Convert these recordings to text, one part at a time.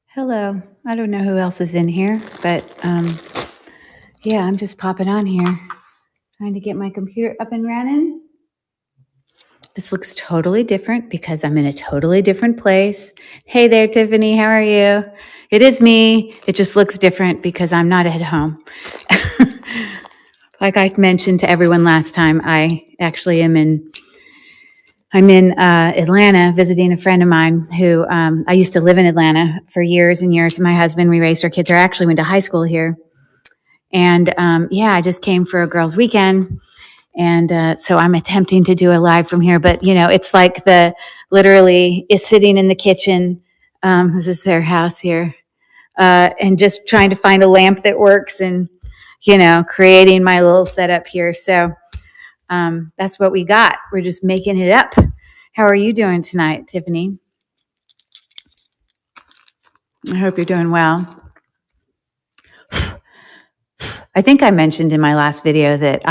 Hello. I don't know who else is in here, but yeah, I'm just popping on here, trying to get my computer up and running. This looks totally different because I'm in a totally different place. Hey there, Tiffany. How are you? It is me. It just looks different because I'm not at home. Like I mentioned to everyone last time, I actually am I'm in Atlanta visiting a friend of mine who I used to live in Atlanta for years and years. My husband, we raised our kids. I actually went to high school here. And yeah, I just came for a girls' weekend. And so I'm attempting to do a live from here. But, it's like literally is sitting in the kitchen. This is their house here. And just trying to find a lamp that works and, creating my little setup here. So that's what we got. We're just making it up. How are you doing tonight, Tiffany? I hope you're doing well. I think I mentioned in my last video that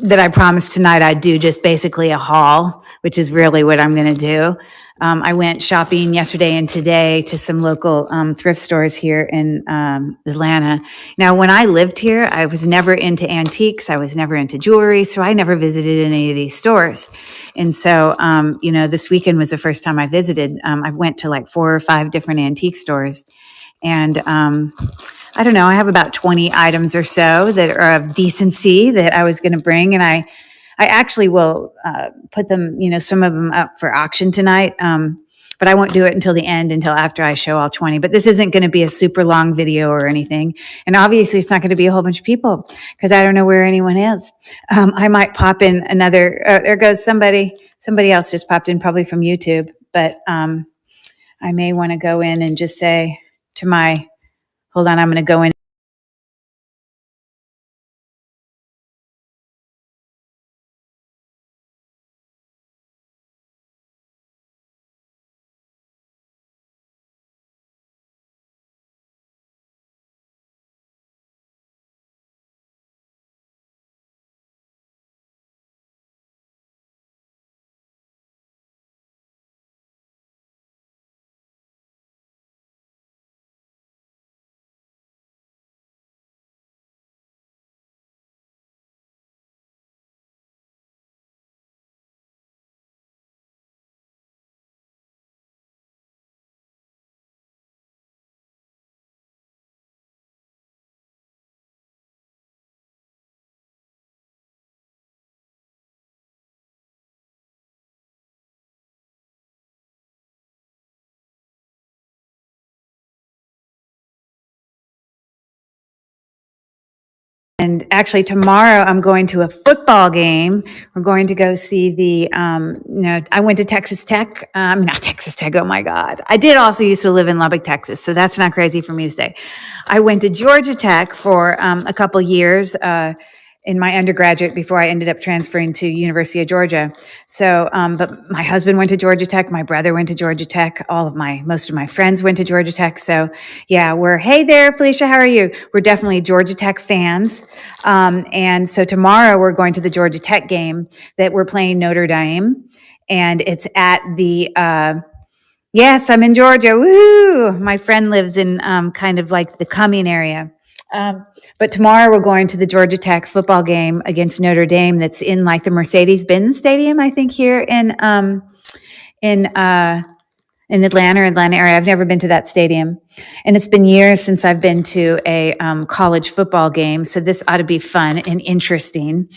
that I promised tonight I'd do just basically a haul, which is really what I'm going to do. I went shopping yesterday and today to some local thrift stores here in Atlanta. Now, when I lived here, I was never into antiques. I was never into jewelry, so I never visited any of these stores. And so, this weekend was the first time I visited. I went to like 4 or 5 different antique stores. And I don't know, I have about 20 items or so that are of decency that I was going to bring. And I actually will put them, some of them up for auction tonight. But I won't do it until the end, until after I show all 20. But this isn't going to be a super long video or anything. And obviously it's not going to be a whole bunch of people because I don't know where anyone is. I might pop in another, there goes somebody else just popped in, probably from YouTube. But I may want to go in and just say to hold on, I'm going to go in. And actually, tomorrow I'm going to a football game. We're going to go see I went to Texas Tech. Not Texas Tech. Oh my God. I did also used to live in Lubbock, Texas. So that's not crazy for me to say. I went to Georgia Tech for a couple years in my undergraduate before I ended up transferring to University of Georgia. So, but my husband went to Georgia Tech. My brother went to Georgia Tech. Most of my friends went to Georgia Tech. So yeah, hey there, Felicia, how are you? We're definitely Georgia Tech fans. And so tomorrow we're going to the Georgia Tech game that we're playing Notre Dame. And it's at yes, I'm in Georgia. Woo! My friend lives in kind of like the Cumming area. But tomorrow we're going to the Georgia Tech football game against Notre Dame. That's in like the Mercedes-Benz Stadium, I think, here in Atlanta area. I've never been to that stadium, and it's been years since I've been to a college football game. So this ought to be fun and interesting.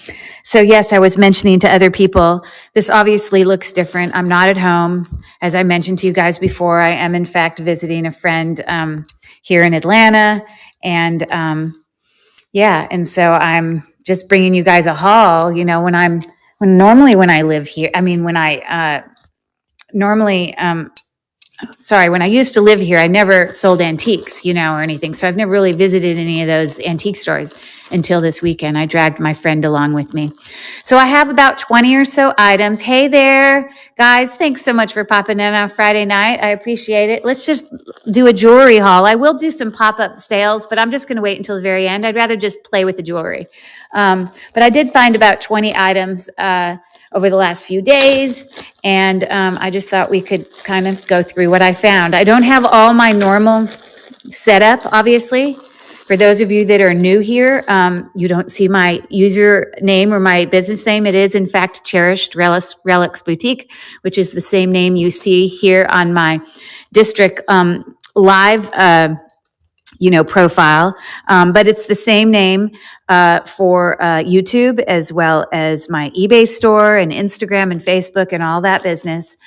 So yes, I was mentioning to other people, this obviously looks different. I'm not at home, as I mentioned to you guys before. I am in fact visiting a friend here in Atlanta. And and so I'm just bringing you guys a haul. When I live here, when I used to live here, I never sold antiques, or anything. So I've never really visited any of those antique stores until this weekend. I dragged my friend along with me. So I have about 20 or so items. Hey there, guys. Thanks so much for popping in on Friday night. I appreciate it. Let's just do a jewelry haul. I will do some pop-up sales, but I'm just going to wait until the very end. I'd rather just play with the jewelry. But I did find about 20 items over the last few days. And I just thought we could kind of go through what I found. I don't have all my normal setup, obviously. For those of you that are new here, you don't see my username or my business name. It is, in fact, Cherished Relics Boutique, which is the same name you see here on my district live profile. But it's the same name for YouTube, as well as my eBay store and Instagram and Facebook and all that business.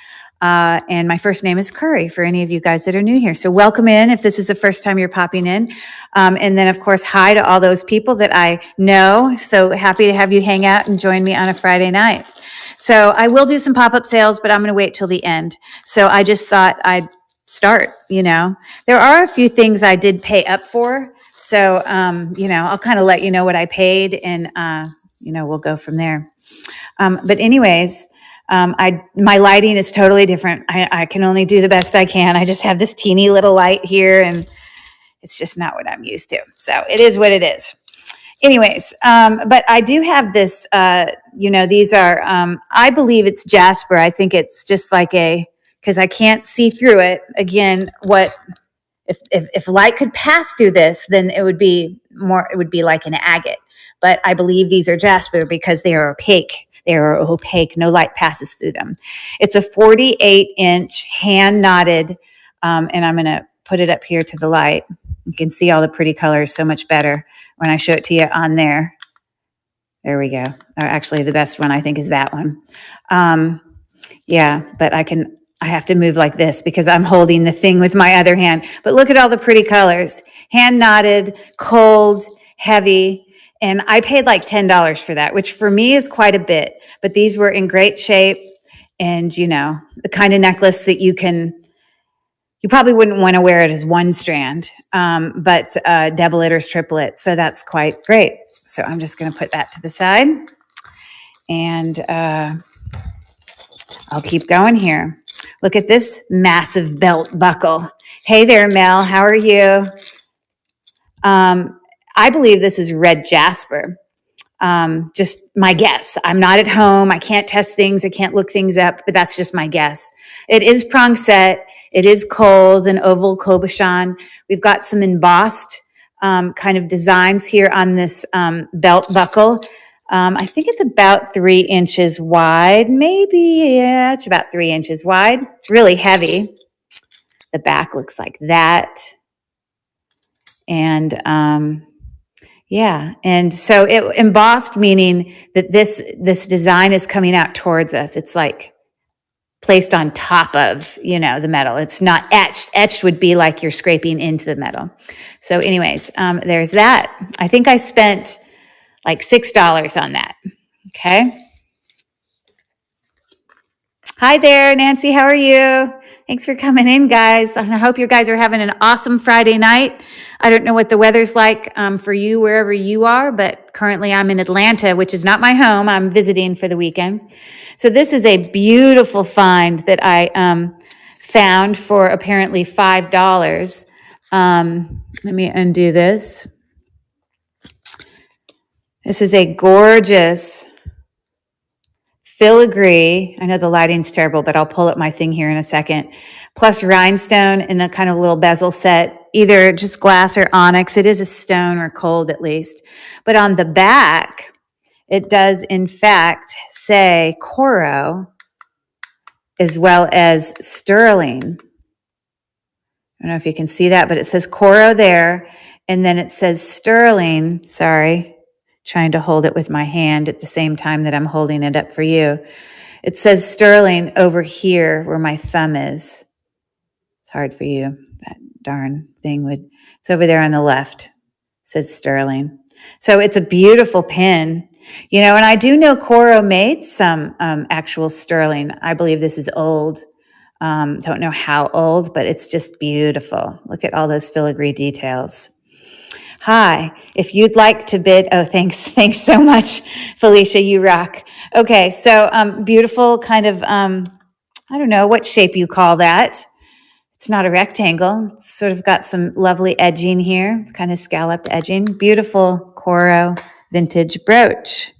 And my first name is Curry for any of you guys that are new here. So welcome in if this is the first time you're popping in. And then, of course, hi to all those people that I know. So happy to have you hang out and join me on a Friday night. So I will do some pop-up sales, but I'm going to wait till the end. So I just thought I'd start, There are a few things I did pay up for. So, I'll kind of let you know what I paid, and, we'll go from there. But anyways, my lighting is totally different. I can only do the best I can. I just have this teeny little light here, and it's just not what I'm used to. So it is what it is. Anyways, but I do have this, these are, I believe it's jasper. I think it's just like because I can't see through it. Again, if light could pass through this, then it would be like an agate. But I believe these are jasper because they are opaque. They are opaque. No light passes through them. It's a 48-inch hand knotted, and I'm going to put it up here to the light. You can see all the pretty colors so much better when I show it to you on there. There we go. Or actually, the best one I think is that one. But I have to move like this because I'm holding the thing with my other hand. But look at all the pretty colors. Hand knotted, cold, heavy. And I paid like $10 for that, which for me is quite a bit. But these were in great shape. And, the kind of necklace that you probably wouldn't want to wear it as one strand, but double it or triple it. So that's quite great. So I'm just going to put that to the side. And I'll keep going here. Look at this massive belt buckle. Hey there, Mel. How are you? I believe this is red jasper. Just my guess. I'm not at home. I can't test things. I can't look things up, but that's just my guess. It is prong set. It is cold and oval cabochon. We've got some embossed kind of designs here on this belt buckle. I think it's about 3 inches wide. Maybe, it's about 3 inches wide. It's really heavy. The back looks like that. And and so it embossed, meaning that this design is coming out towards us. It's like placed on top of, the metal. It's not etched. Etched would be like you're scraping into the metal. So anyways, there's that. I think I spent like $6 on that. Okay. Hi there, Nancy. How are you? Thanks for coming in, guys. I hope you guys are having an awesome Friday night. I don't know what the weather's like for you wherever you are, but currently I'm in Atlanta, which is not my home. I'm visiting for the weekend. So this is a beautiful find that I found for apparently $5. Let me undo this. This is a gorgeous filigree. I know the lighting's terrible, but I'll pull up my thing here in a second. Plus rhinestone in a kind of little bezel set, either just glass or onyx. It is a stone or gold at least. But on the back, it does in fact say coral as well as sterling. I don't know if you can see that, but it says coral there. And then it says sterling. Sorry. Trying to hold it with my hand at the same time that I'm holding it up for you. It says sterling over here where my thumb is. It's hard for you. That darn thing it's over there on the left. It says sterling. So it's a beautiful pin. And I do know Coro made some actual sterling. I believe this is old. Don't know how old, but it's just beautiful. Look at all those filigree details. Hi, if you'd like to bid, thanks so much, Felicia, you rock. Okay, so beautiful kind of, I don't know what shape you call that. It's not a rectangle. It's sort of got some lovely edging here, kind of scalloped edging. Beautiful Coro vintage brooch.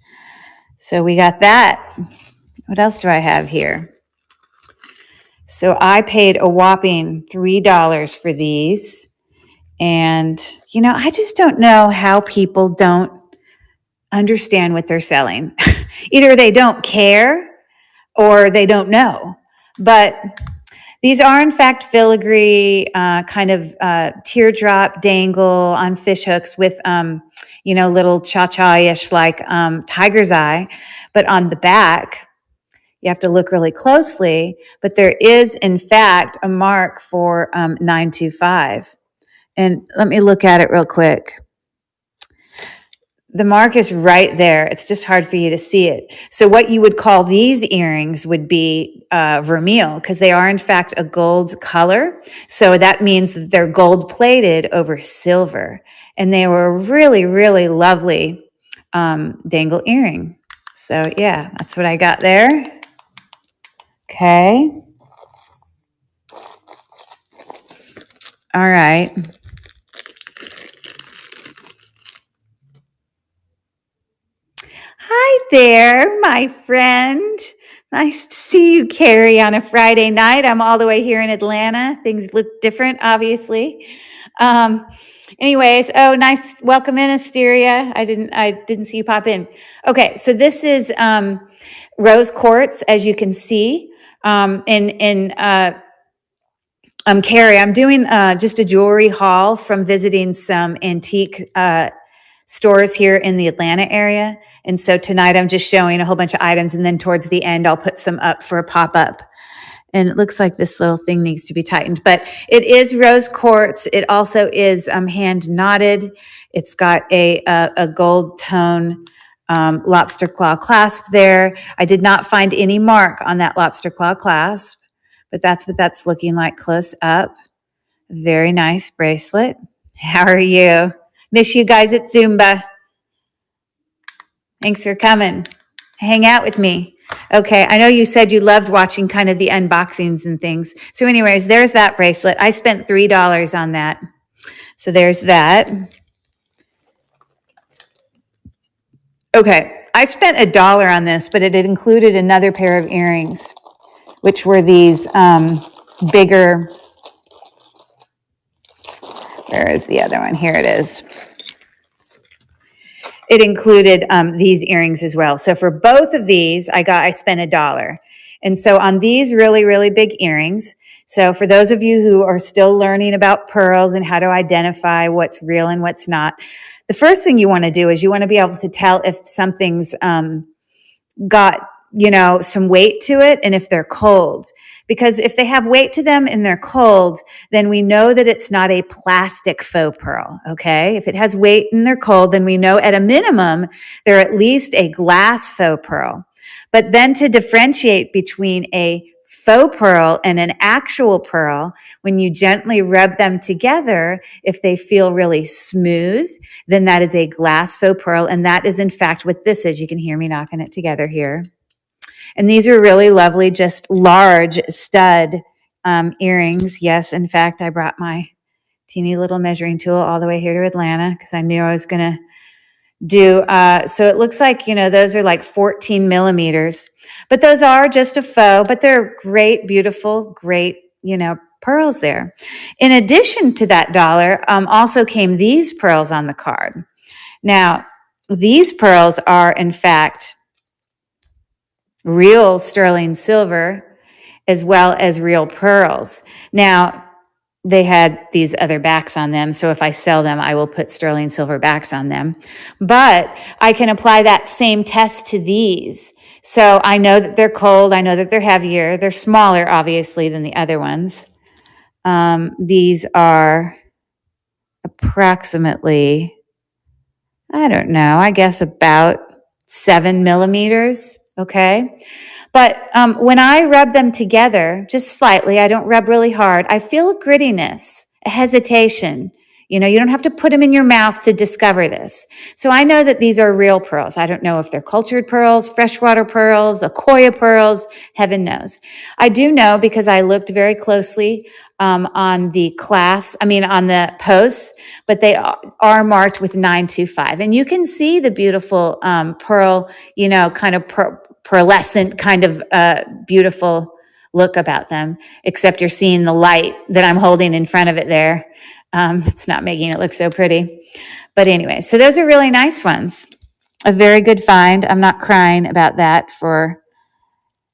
So we got that. What else do I have here? So I paid a whopping $3 for these. And, you know, I just don't know how people don't understand what they're selling. Either they don't care or they don't know. But these are, in fact, filigree, kind of teardrop dangle on fish hooks with, you know, little cha-cha-ish like tiger's eye. But on the back, you have to look really closely. But there is, in fact, a mark for 925. And let me look at it real quick. The mark is right there. It's just hard for you to see it. So what you would call these earrings would be vermeil, because they are in fact a gold color. So that means that they're gold plated over silver. And they were a really, really lovely dangle earring. So yeah, that's what I got there. Okay. All right. Hi there, my friend. Nice to see you, Carrie, on a Friday night. I'm all the way here in Atlanta. Things look different, obviously. Anyways, oh, nice. Welcome in, Asteria. I didn't see you pop in. Okay, so this is rose quartz, as you can see. Carrie, I'm doing just a jewelry haul from visiting some antique stores here in the Atlanta area. And so tonight I'm just showing a whole bunch of items, and then towards the end I'll put some up for a pop-up. And it looks like this little thing needs to be tightened, but it is rose quartz. It also is hand knotted. It's got a gold tone lobster claw clasp there. I did not find any mark on that lobster claw clasp, but that's what that's looking like close up. Very nice bracelet. How are you? Miss you guys at Zumba. Thanks for coming. Hang out with me. Okay, I know you said you loved watching kind of the unboxings and things. So anyways, there's that bracelet. I spent $3 on that. So there's that. Okay, I spent $1 on this, but it had included another pair of earrings, which were these bigger. Where is the other one? Here it is. It included these earrings as well. So for both of these, I spent $1. And so on these really, really big earrings, so for those of you who are still learning about pearls and how to identify what's real and what's not, the first thing you want to do is you want to be able to tell if something's got, you know, some weight to it and if they're cold. Because if they have weight to them and they're cold, then we know that it's not a plastic faux pearl, okay? If it has weight and they're cold, then we know at a minimum they're at least a glass faux pearl. But then to differentiate between a faux pearl and an actual pearl, when you gently rub them together, if they feel really smooth, then that is a glass faux pearl. And that is in fact what this is. You can hear me knocking it together here. And these are really lovely, just large stud earrings. Yes, in fact, I brought my teeny little measuring tool all the way here to Atlanta because I knew I was going to do. So it looks like, you know, those are like 14 millimeters. But those are just a faux, but they're great, beautiful, great, you know, pearls there. In addition to that $1, also came these pearls on the card. Now, these pearls are, in fact, real sterling silver as well as real pearls. Now, they had these other backs on them, so if I sell them, I will put sterling silver backs on them. But I can apply that same test to these. So I know that they're cold, I know that they're heavier, they're smaller, obviously, than the other ones. These are approximately, I don't know, I guess about 7 millimeters, okay? But when I rub them together, just slightly, I don't rub really hard, I feel a grittiness, a hesitation, You know, you don't have to put them in your mouth to discover this. So I know that these are real pearls. I don't know if they're cultured pearls, freshwater pearls, Akoya pearls, heaven knows. I do know because I looked very closely on the on the posts, but they are marked with 925. And you can see the beautiful pearl, you know, kind of pearlescent kind of beautiful look about them, except you're seeing the light that I'm holding in front of it there. It's not making it look so pretty. But anyway, so those are really nice ones. A very good find. I'm not crying about that. For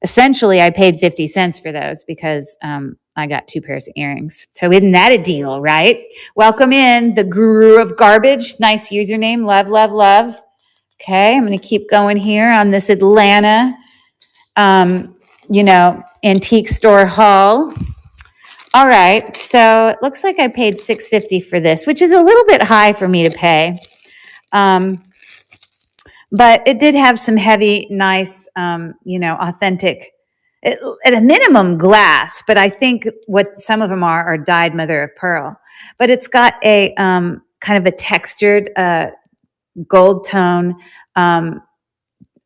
essentially, I paid 50 cents for those because I got 2 pairs of earrings. So isn't that a deal, right? Welcome in, the guru of garbage. Nice username. Love, love, love. Okay, I'm going to keep going here on this Atlanta, antique store haul. All right, so it looks like I paid $6.50 for this, which is a little bit high for me to pay. But it did have some heavy, nice, authentic, at a minimum glass, but I think what some of them are dyed mother of pearl. But it's got a kind of a textured gold tone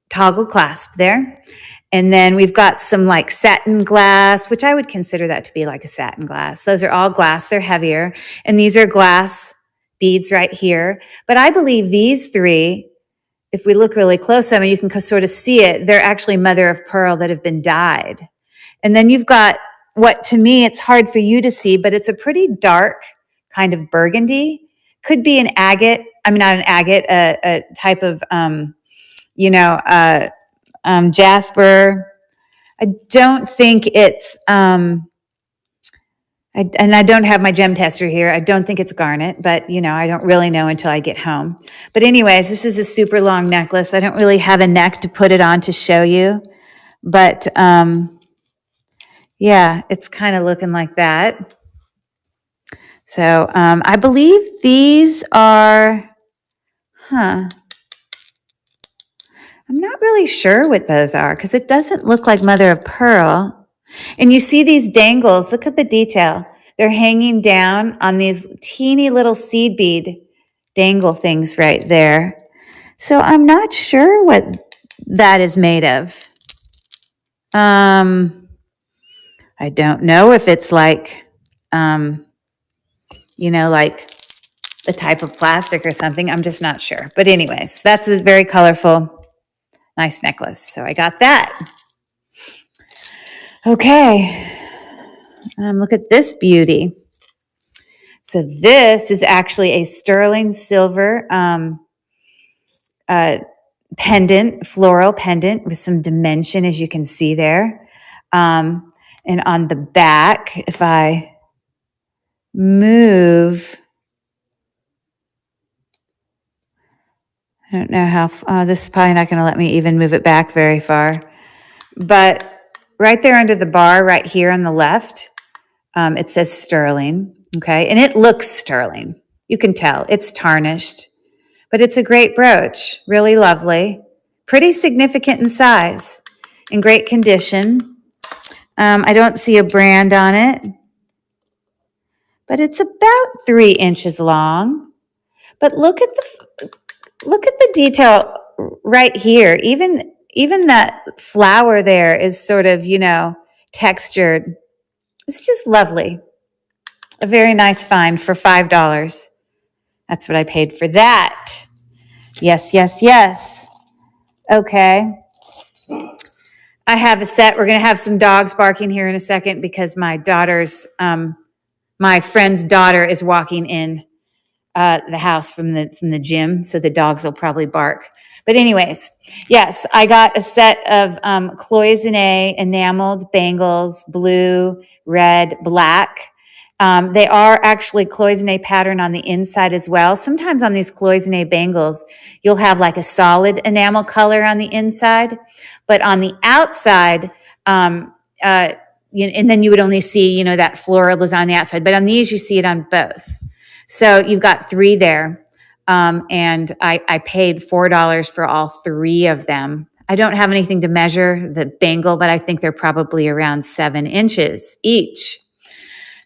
toggle clasp there. And then we've got some like satin glass, which I would consider that to be like a satin glass. Those are all glass. They're heavier. And these are glass beads right here. But I believe these 3, if we look really close, I mean, you can sort of see it. They're actually mother of pearl that have been dyed. And then you've got what, to me, it's hard for you to see, but it's a pretty dark kind of burgundy. Could be an agate. I mean, not an agate, a type of, jasper. I don't think it's, and I don't have my gem tester here. I don't think it's garnet, but I don't really know until I get home. But anyways, this is a super long necklace. I don't really have a neck to put it on to show you, but yeah, it's kind of looking like that. So I believe these are, I'm not really sure what those are because it doesn't look like mother of pearl. And you see these dangles. Look at the detail. They're hanging down on these teeny little seed bead dangle things right there. So I'm not sure what that is made of. I don't know if it's like, like the type of plastic or something. I'm just not sure. But anyways, that's a very colorful, nice necklace. So I got that. Okay. Look at this beauty. So this is actually a sterling silver pendant, floral pendant with some dimension, as you can see there. And on the back, if I move, I don't know how, this is probably not going to let me even move it back very far. But right there under the bar, right here on the left, it says sterling, okay? And it looks sterling. You can tell. It's tarnished. But it's a great brooch. Really lovely. Pretty significant in size. In great condition. I don't see a brand on it. But it's about 3 inches long. But look at the detail right here. Even that flower there is sort of, textured. It's just lovely. A very nice find for $5. That's what I paid for that. Yes, yes, yes. Okay. I have a set. We're going to have some dogs barking here in a second because my friend's daughter is walking in the house from the gym, so the dogs will probably bark. But anyways, yes, I got a set of cloisonne enameled bangles, blue, red, black. They are actually cloisonne pattern on the inside as well. Sometimes on these cloisonne bangles, you'll have like a solid enamel color on the inside, but on the outside, and then you would only see, that floral is on the outside. But on these, you see it on both. So you've got 3 there. And I paid $4 for all 3 of them. I don't have anything to measure the bangle, but I think they're probably around 7 inches each.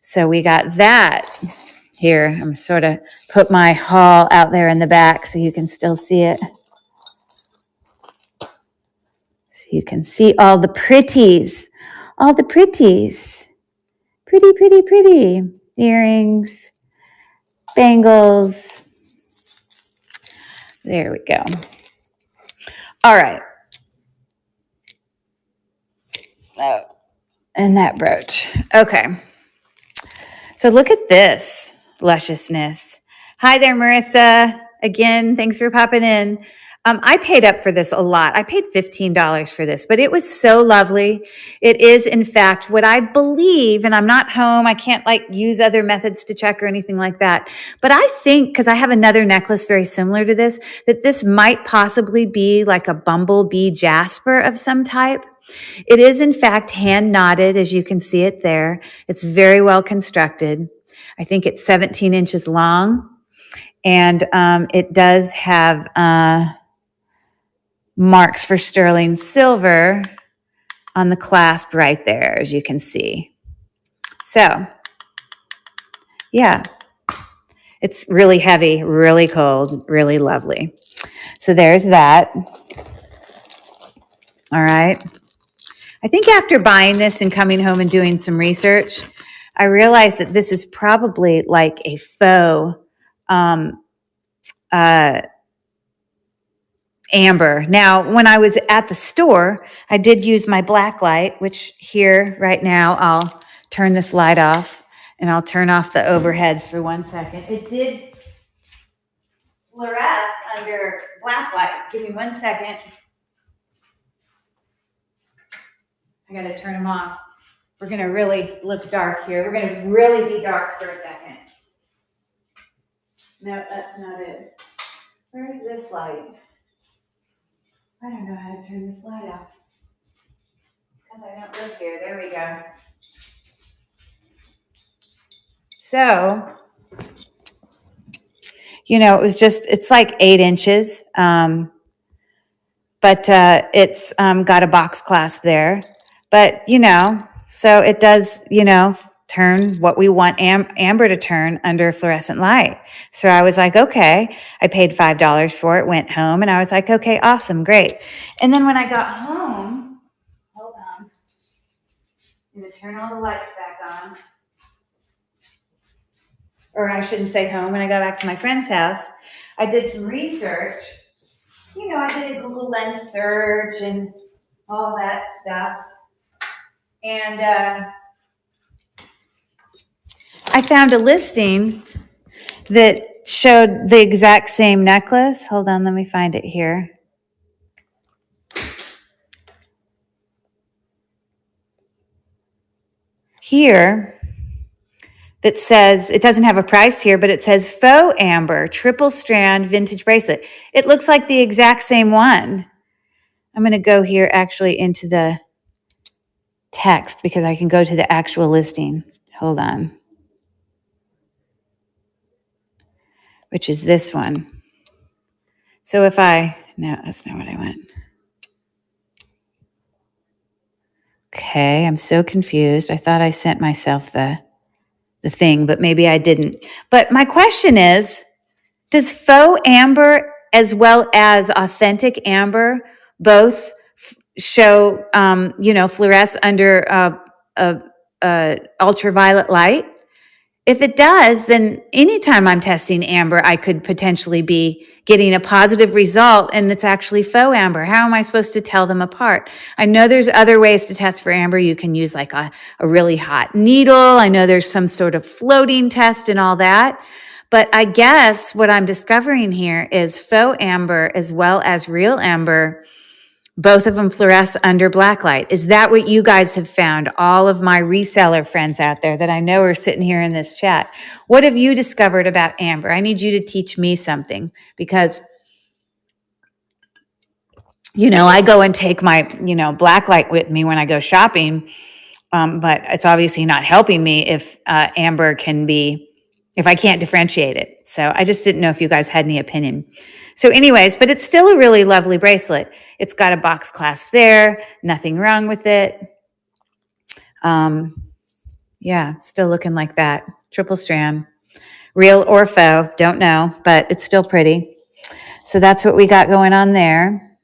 So we got that here. I'm sort of put my haul out there in the back so you can still see it. So you can see all the pretties. All the pretties. Pretty, pretty, pretty. Earrings, bangles. There we go. All right. Oh, and that brooch. Okay. So look at this lusciousness. Hi there, Marissa. Again, thanks for popping in. I paid up for this a lot. I paid $15 for this, but it was so lovely. It is, in fact, what I believe, and I'm not home. I can't like use other methods to check or anything like that. But I think, because I have another necklace very similar to this, that this might possibly be like a bumblebee jasper of some type. It is, in fact, hand knotted, as you can see it there. It's very well constructed. I think it's 17 inches long, and it does have marks for sterling silver on the clasp right there, as you can see. So, yeah, it's really heavy, really cold, really lovely. So there's that. All right. I think after buying this and coming home and doing some research, I realized that this is probably like a faux amber. Now, when I was at the store, I did use my black light, which here right now, I'll turn this light off and I'll turn off the overheads for 1 second. It did fluoresce under black light. Give me 1 second. I got to turn them off. We're going to really look dark here. We're going to really be dark for a second. No, that's not it. Where's this light? I don't know how to turn this light off because I don't live here. There we go. So, it's like 8 inches, but it's got a box clasp there. But, so it does, turn what we want amber to turn under fluorescent light. So I was like, okay, I paid $5 for it, went home, and I was like, okay, awesome, great. And then when I got home, hold on, I'm going to turn all the lights back on. Or I shouldn't say home, when I got back to my friend's house, I did some research. I did a Google Lens search and all that stuff. And I found a listing that showed the exact same necklace. Hold on, let me find it here. Here, that says, it doesn't have a price here, but it says faux amber, triple strand vintage bracelet. It looks like the exact same one. I'm going to go here actually into the text because I can go to the actual listing. Hold on. Which is this one. So no, that's not what I want. Okay, I'm so confused. I thought I sent myself the thing, but maybe I didn't. But my question is, does faux amber as well as authentic amber both show, fluoresce under ultraviolet light? If it does, then anytime I'm testing amber, I could potentially be getting a positive result and it's actually faux amber. How am I supposed to tell them apart? I know there's other ways to test for amber. You can use like a really hot needle. I know there's some sort of floating test and all that. But I guess what I'm discovering here is faux amber as well as real amber. Both of them fluoresce under black light. Is that what you guys have found? All of my reseller friends out there that I know are sitting here in this chat. What have you discovered about amber? I need you to teach me something because, I go and take my, black light with me when I go shopping. But it's obviously not helping me if amber if I can't differentiate it. So I just didn't know if you guys had any opinion. So anyways, but it's still a really lovely bracelet. It's got a box clasp there, nothing wrong with it. Yeah, still looking like that. Triple strand, Real or faux, don't know, but it's still pretty. So that's what we got going on there.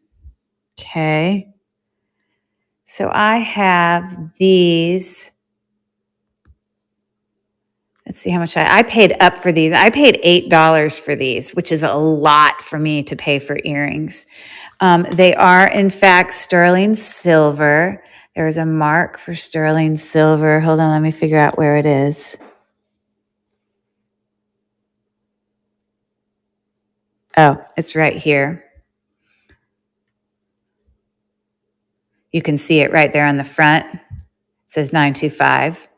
Okay. So I have these. Let's see how much I paid up for these. I paid $8 for these, which is a lot for me to pay for earrings. They are, in fact, sterling silver. There is a mark for sterling silver. Hold on, let me figure out where it is. Oh, it's right here. You can see it right there on the front. It says 925.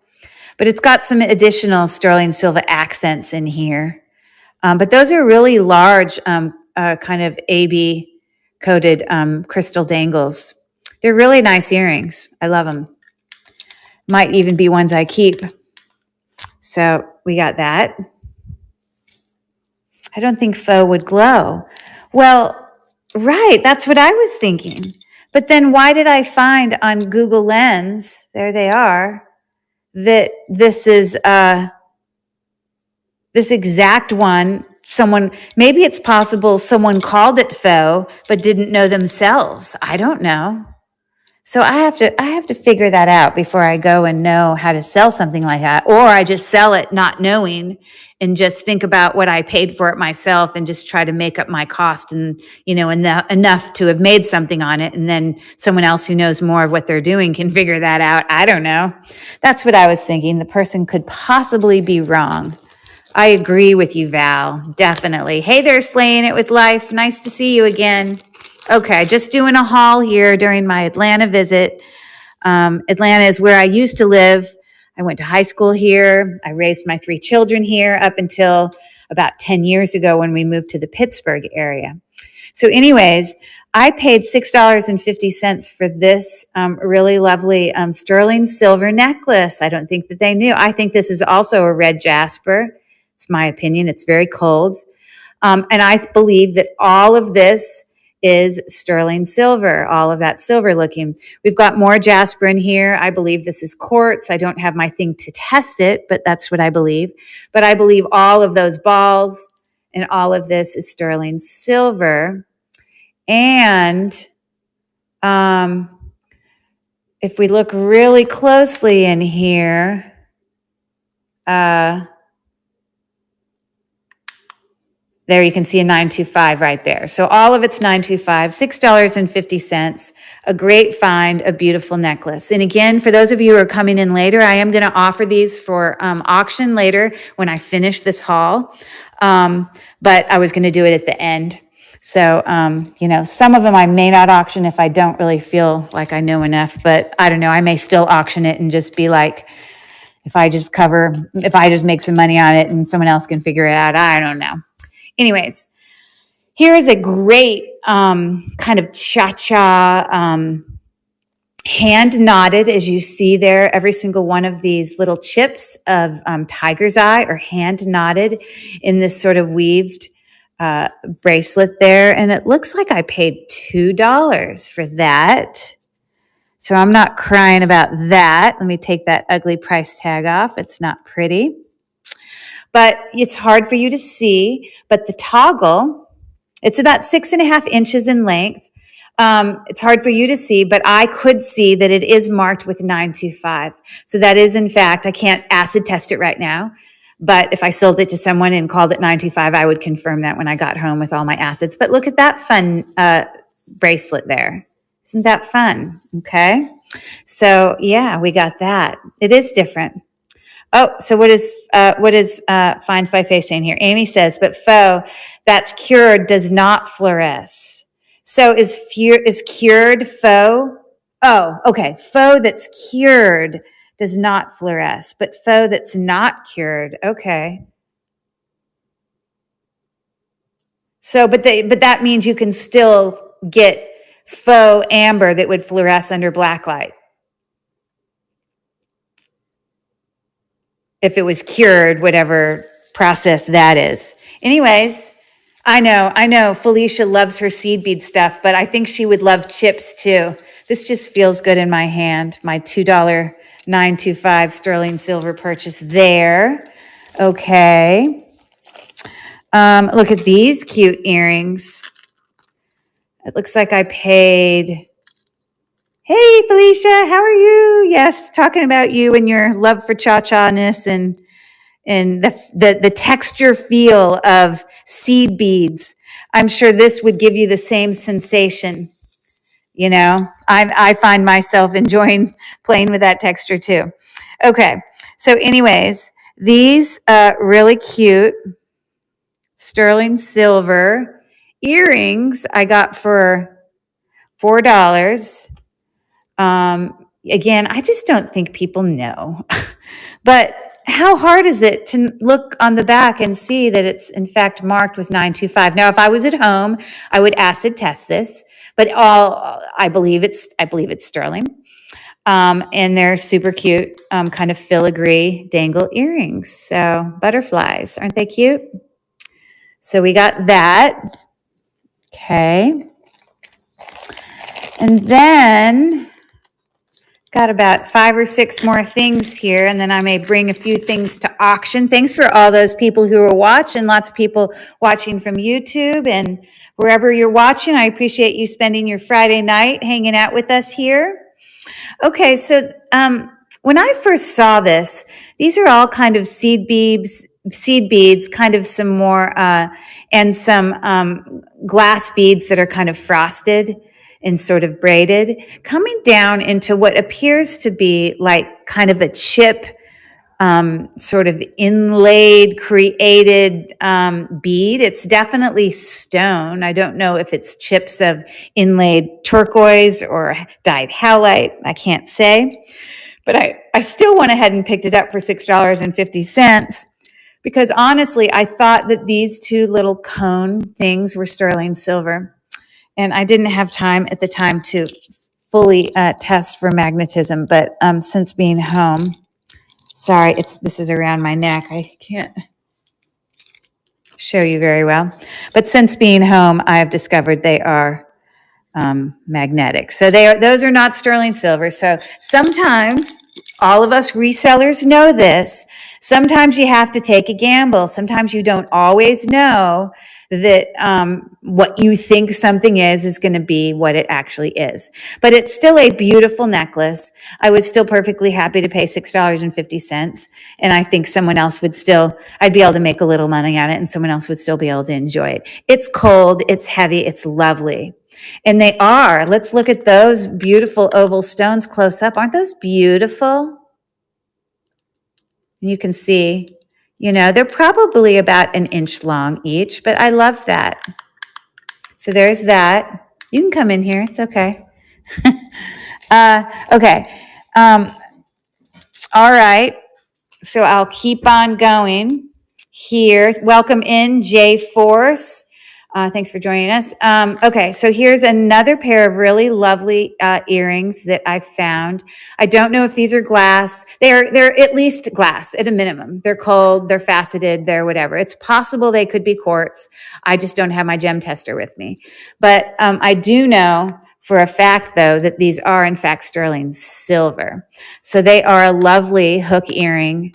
But it's got some additional sterling silver accents in here. But those are really large, kind of AB coated crystal dangles. They're really nice earrings. I love them. Might even be ones I keep. So we got that. I don't think faux would glow. Well, right, that's what I was thinking. But then why did I find on Google Lens, there they are, that this is this exact one, maybe it's possible someone called it faux, but didn't know themselves. I don't know. So I have to figure that out before I go and know how to sell something like that. Or I just sell it not knowing and just think about what I paid for it myself and just try to make up my cost and, enough to have made something on it. And then someone else who knows more of what they're doing can figure that out. I don't know. That's what I was thinking. The person could possibly be wrong. I agree with you, Val. Definitely. Hey there, Slaying It with Life. Nice to see you again. Okay, just doing a haul here during my Atlanta visit. Atlanta is where I used to live. I went to high school here. I raised my 3 children here up until about 10 years ago when we moved to the Pittsburgh area. So anyways, I paid $6.50 for this really lovely sterling silver necklace. I don't think that they knew. I think this is also a red jasper. It's my opinion. It's very cold. And I believe that all of this is sterling silver, all of that silver looking. We've got more jasper in here. I believe this is quartz. I don't have my thing to test it, but that's what I believe. But I believe all of those balls and all of this is sterling silver. And if we look really closely in here, there you can see a 925 right there. So all of it's 925, $6.50, a great find, a beautiful necklace. And again, for those of you who are coming in later, I am going to offer these for auction later when I finish this haul. But I was going to do it at the end. So, some of them I may not auction if I don't really feel like I know enough, but I don't know. I may still auction it and just be like, if I just make some money on it and someone else can figure it out, I don't know. Anyways, here is a great kind of cha-cha hand knotted, as you see there, every single one of these little chips of tiger's eye are hand knotted in this sort of weaved bracelet there. And it looks like I paid $2 for that. So I'm not crying about that. Let me take that ugly price tag off. It's not pretty. But it's hard for you to see. But the toggle, it's about 6.5 inches in length. It's hard for you to see, but I could see that it is marked with 925. So that is, in fact, I can't acid test it right now. But if I sold it to someone and called it 925, I would confirm that when I got home with all my acids. But look at that fun bracelet there. Isn't that fun? Okay. So yeah, we got that. It is different. Oh, so what is Finds by Face saying here? Amy says, but faux that's cured does not fluoresce. So is cured faux? Oh, okay. Faux that's cured does not fluoresce, but faux that's not cured. Okay. So, but that means you can still get faux amber that would fluoresce under black light. If it was cured, whatever process that is. Anyways, I know Felicia loves her seed bead stuff, but I think she would love chips too. This just feels good in my hand. My $2.925 sterling silver purchase there. Okay. Look at these cute earrings. It looks like I paid. Hey, Felicia, how are you? Yes, talking about you and your love for cha-cha-ness and the texture feel of seed beads. I'm sure this would give you the same sensation. You know, I find myself enjoying playing with that texture too. Okay, so anyways, these really cute sterling silver earrings I got for $4. Again, I just don't think people know. But how hard is it to look on the back and see that it's in fact marked with 925? Now, if I was at home, I would acid test this, but I believe it's sterling. And they're super cute, kind of filigree dangle earrings. So butterflies, aren't they cute? So we got that. Okay. And then got about 5 or 6 more things here, and then I may bring a few things to auction. Thanks for all those people who are watching, lots of people watching from YouTube and wherever you're watching. I appreciate you spending your Friday night hanging out with us here. Okay, so when I first saw this, these are all kind of seed beads, kind of some more, and some glass beads that are kind of frosted and sort of braided, coming down into what appears to be like kind of a chip, sort of inlaid, created bead. It's definitely stone. I don't know if it's chips of inlaid turquoise or dyed howlite. I can't say. But I still went ahead and picked it up for $6.50 because honestly, I thought that these two little cone things were sterling silver. And I didn't have time at the time to fully test for magnetism, but since being home, sorry, this is around my neck. I can't show you very well. But since being home, I have discovered they are magnetic. So those are not sterling silver. So sometimes all of us resellers know this. Sometimes you have to take a gamble. Sometimes you don't always know that what you think something is going to be what it actually is. But it's still a beautiful necklace. I was still perfectly happy to pay $6.50. And I think someone else I'd be able to make a little money on it and someone else would still be able to enjoy it. It's cold, it's heavy, it's lovely. And they are. Let's look at those beautiful oval stones close up. Aren't those beautiful? And you can see, they're probably about an inch long each, but I love that. So there's that. You can come in here. It's okay. Okay. All right. So I'll keep on going here. Welcome in, Jay Force. Thanks for joining us. Okay, so here's another pair of really lovely earrings that I found. I don't know if these are glass. They're at least glass at a minimum. They're cold, they're faceted, they're whatever. It's possible they could be quartz. I just don't have my gem tester with me. But I do know for a fact, though, that these are, in fact, sterling silver. So they are a lovely hook earring.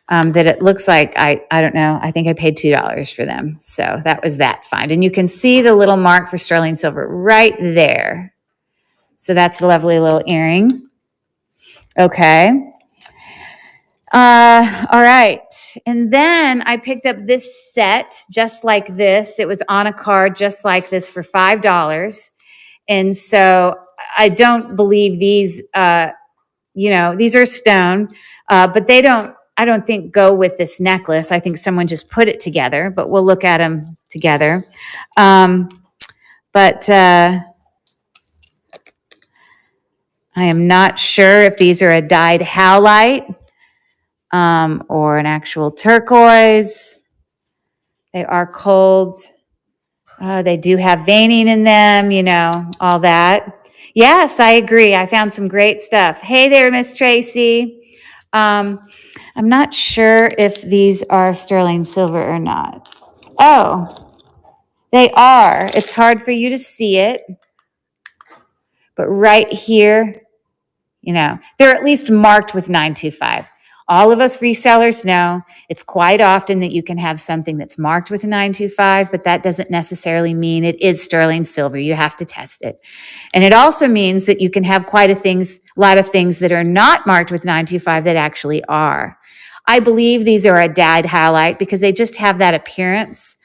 That it looks like, I don't know, I think I paid $2 for them. So that was that find. And you can see the little mark for sterling silver right there. So that's a lovely little earring. Okay. All right. And then I picked up this set just like this. It was on a card just like this for $5. And so I don't believe these, these are stone, but I don't think go with this necklace. I think someone just put it together, but we'll look at them together. But I am not sure if these are a dyed howlite or an actual turquoise. They are cold. They do have veining in them, all that. Yes, I agree. I found some great stuff. Hey there, Miss Tracy. I'm not sure if these are sterling silver or not. Oh, they are. It's hard for you to see it. But right here, they're at least marked with 925. All of us resellers know it's quite often that you can have something that's marked with a 925, but that doesn't necessarily mean it is sterling silver. You have to test it. And it also means that you can have quite a lot of things that are not marked with 925 that actually are. I believe these are a dyed halite because they just have that appearance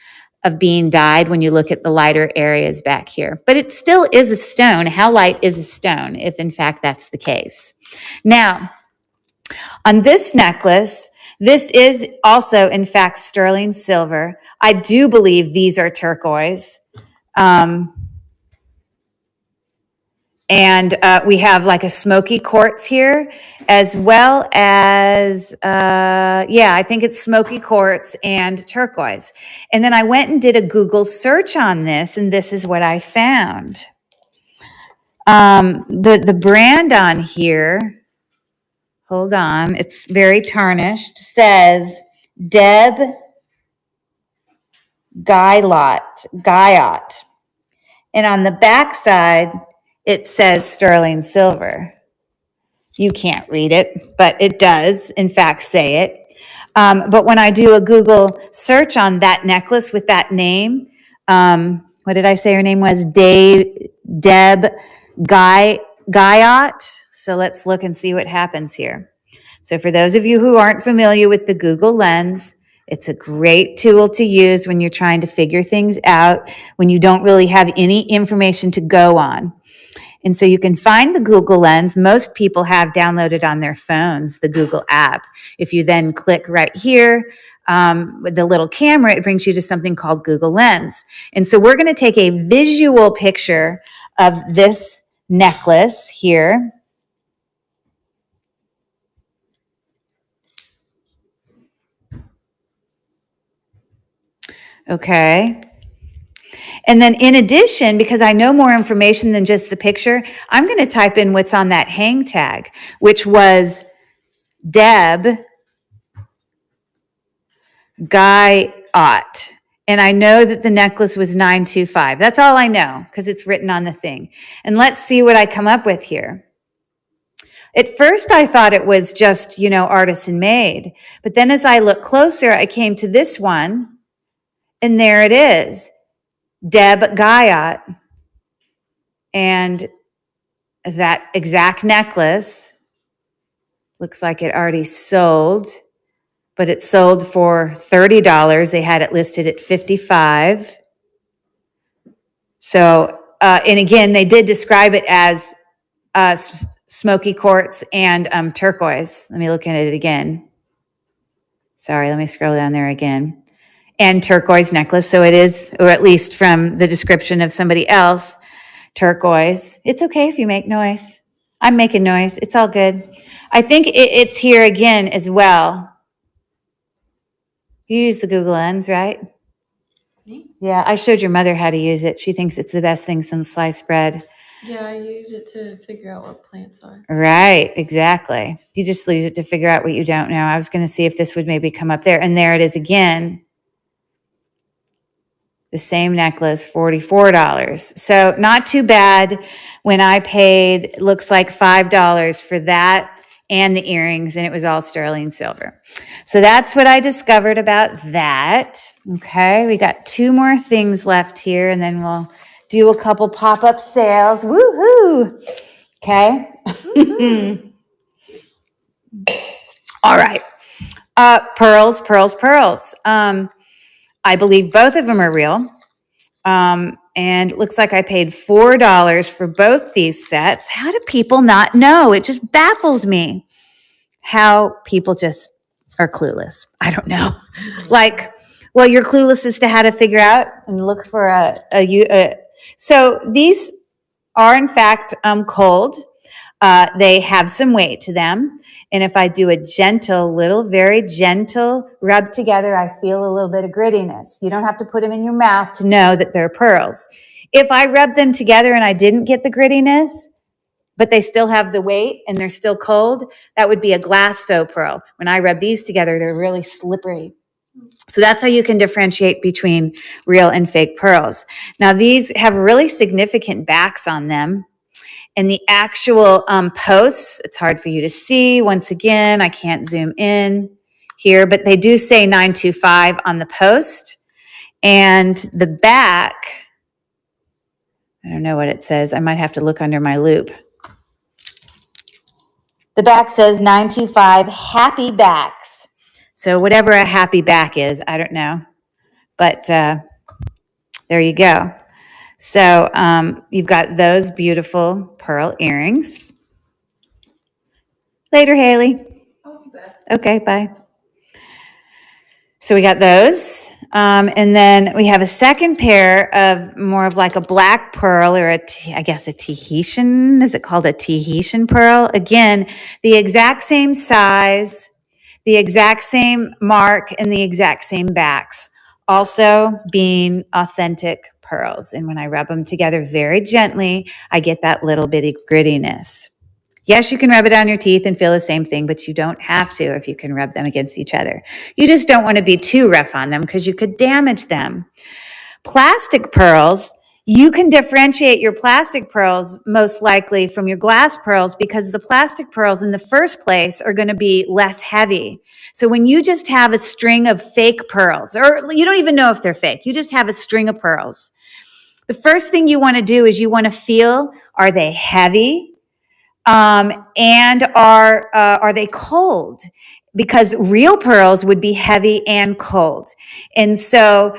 of being dyed when you look at the lighter areas back here. But it still is a stone. Halite is a stone, if in fact that's the case. Now, on this necklace, this is also in fact sterling silver. I do believe these are turquoise. And we have like a smoky quartz here, as well as, I think it's smoky quartz and turquoise. And then I went and did a Google search on this, and this is what I found. The brand on here, hold on, it's very tarnished, says Deb Guyot. And on the back side, it says sterling silver. You can't read it, but it does, in fact, say it. But when I do a Google search on that necklace with that name, what did I say her name was? Deb Guyot. So let's look and see what happens here. So for those of you who aren't familiar with the Google Lens, it's a great tool to use when you're trying to figure things out, when you don't really have any information to go on. And so you can find the Google Lens. Most people have downloaded on their phones the Google app. If you then click right here with the little camera, it brings you to something called Google Lens. And so we're going to take a visual picture of this necklace here. Okay. And then in addition, because I know more information than just the picture, I'm going to type in what's on that hang tag, which was Deb Guyot. And I know that the necklace was 925. That's all I know because it's written on the thing. And let's see what I come up with here. At first, I thought it was just, artisan made. But then as I look closer, I came to this one, and there it is. Deb Guyot, and that exact necklace looks like it already sold, but it sold for $30. They had it listed at $55. So, and again, they did describe it as smoky quartz and turquoise. Let me look at it again. Sorry, let me scroll down there again. And turquoise necklace. So it is, or at least from the description of somebody else, turquoise. It's okay if you make noise. I'm making noise. It's all good. I think it's here again as well. You use the Google Lens, right? Me? Yeah, I showed your mother how to use it. She thinks it's the best thing since sliced bread. Yeah, I use it to figure out what plants are. Right, exactly. You just use it to figure out what you don't know. I was going to see if this would maybe come up there. And there it is again. The same necklace, $44. So not too bad when I paid, looks like $5 for that and the earrings, and it was all sterling silver. So that's what I discovered about that. Okay, we got 2 more things left here, and then we'll do a couple pop-up sales. Woohoo! Okay. All right. Pearls. I believe both of them are real. And it looks like I paid $4 for both these sets. How do people not know? It just baffles me how people just are clueless. I don't know. You're clueless as to how to figure out and look for so these are in fact cold. They have some weight to them. And if I do a very gentle rub together, I feel a little bit of grittiness. You don't have to put them in your mouth to know that they're pearls. If I rub them together and I didn't get the grittiness, but they still have the weight and they're still cold, that would be a glass faux pearl. When I rub these together, they're really slippery. So that's how you can differentiate between real and fake pearls. Now, these have really significant backs on them. And the actual posts, it's hard for you to see. Once again, I can't zoom in here, but they do say 925 on the post. And the back, I don't know what it says. I might have to look under my loop. The back says 925 happy backs. So whatever a happy back is, I don't know. But there you go. So you've got those beautiful pearl earrings. Later, Haley. Okay, bye. So we got those. And then we have a second pair of more of like a black pearl or I guess a Tahitian. Is it called a Tahitian pearl? Again, the exact same size, the exact same mark, and the exact same backs. Also being authentic pearls. And when I rub them together very gently, I get that little bitty grittiness. Yes, you can rub it on your teeth and feel the same thing, but you don't have to if you can rub them against each other. You just don't want to be too rough on them because you could damage them. Plastic pearls, you can differentiate your plastic pearls most likely from your glass pearls because the plastic pearls in the first place are going to be less heavy. So when you just have a string of fake pearls, or you don't even know if they're fake, you just have a string of pearls. The first thing you want to do is you want to feel, are they heavy? And are they cold? Because real pearls would be heavy and cold. And so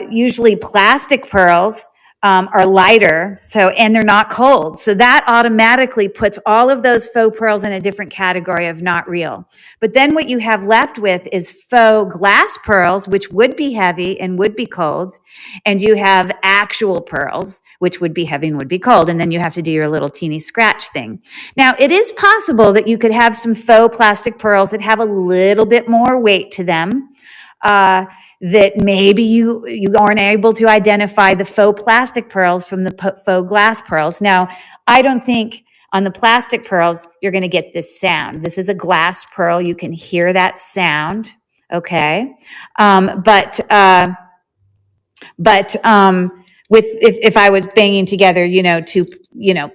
usually plastic pearls are lighter, and they're not cold. So that automatically puts all of those faux pearls in a different category of not real. But then what you have left with is faux glass pearls, which would be heavy and would be cold. And you have actual pearls, which would be heavy and would be cold. And then you have to do your little teeny scratch thing. Now, it is possible that you could have some faux plastic pearls that have a little bit more weight to them. That maybe you aren't able to identify the faux plastic pearls from the faux glass pearls. Now, I don't think on the plastic pearls, you're going to get this sound. This is a glass pearl. You can hear that sound. Okay. But if I was banging together, two,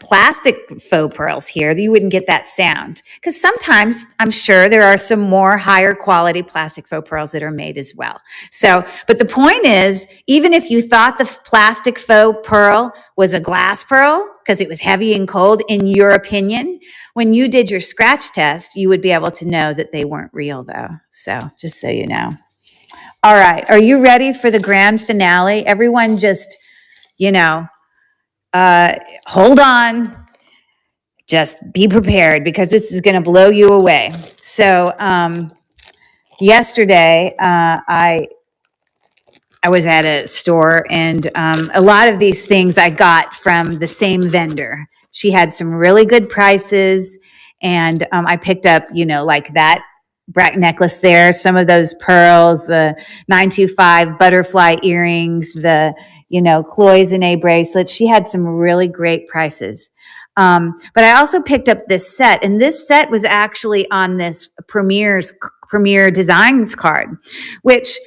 plastic faux pearls here, you wouldn't get that sound. Because sometimes I'm sure there are some more higher quality plastic faux pearls that are made as well. So, but the point is, even if you thought the plastic faux pearl was a glass pearl, because it was heavy and cold, in your opinion, when you did your scratch test, you would be able to know that they weren't real though. So just so you know. All right. Are you ready for the grand finale? Everyone just, hold on. Just be prepared because this is going to blow you away. So yesterday, I was at a store and a lot of these things I got from the same vendor. She had some really good prices and I picked up, like that necklace there, some of those pearls, the 925 butterfly earrings, the, cloisonne bracelets. She had some really great prices. But I also picked up this set, and this set was actually on this Premier Designs card, which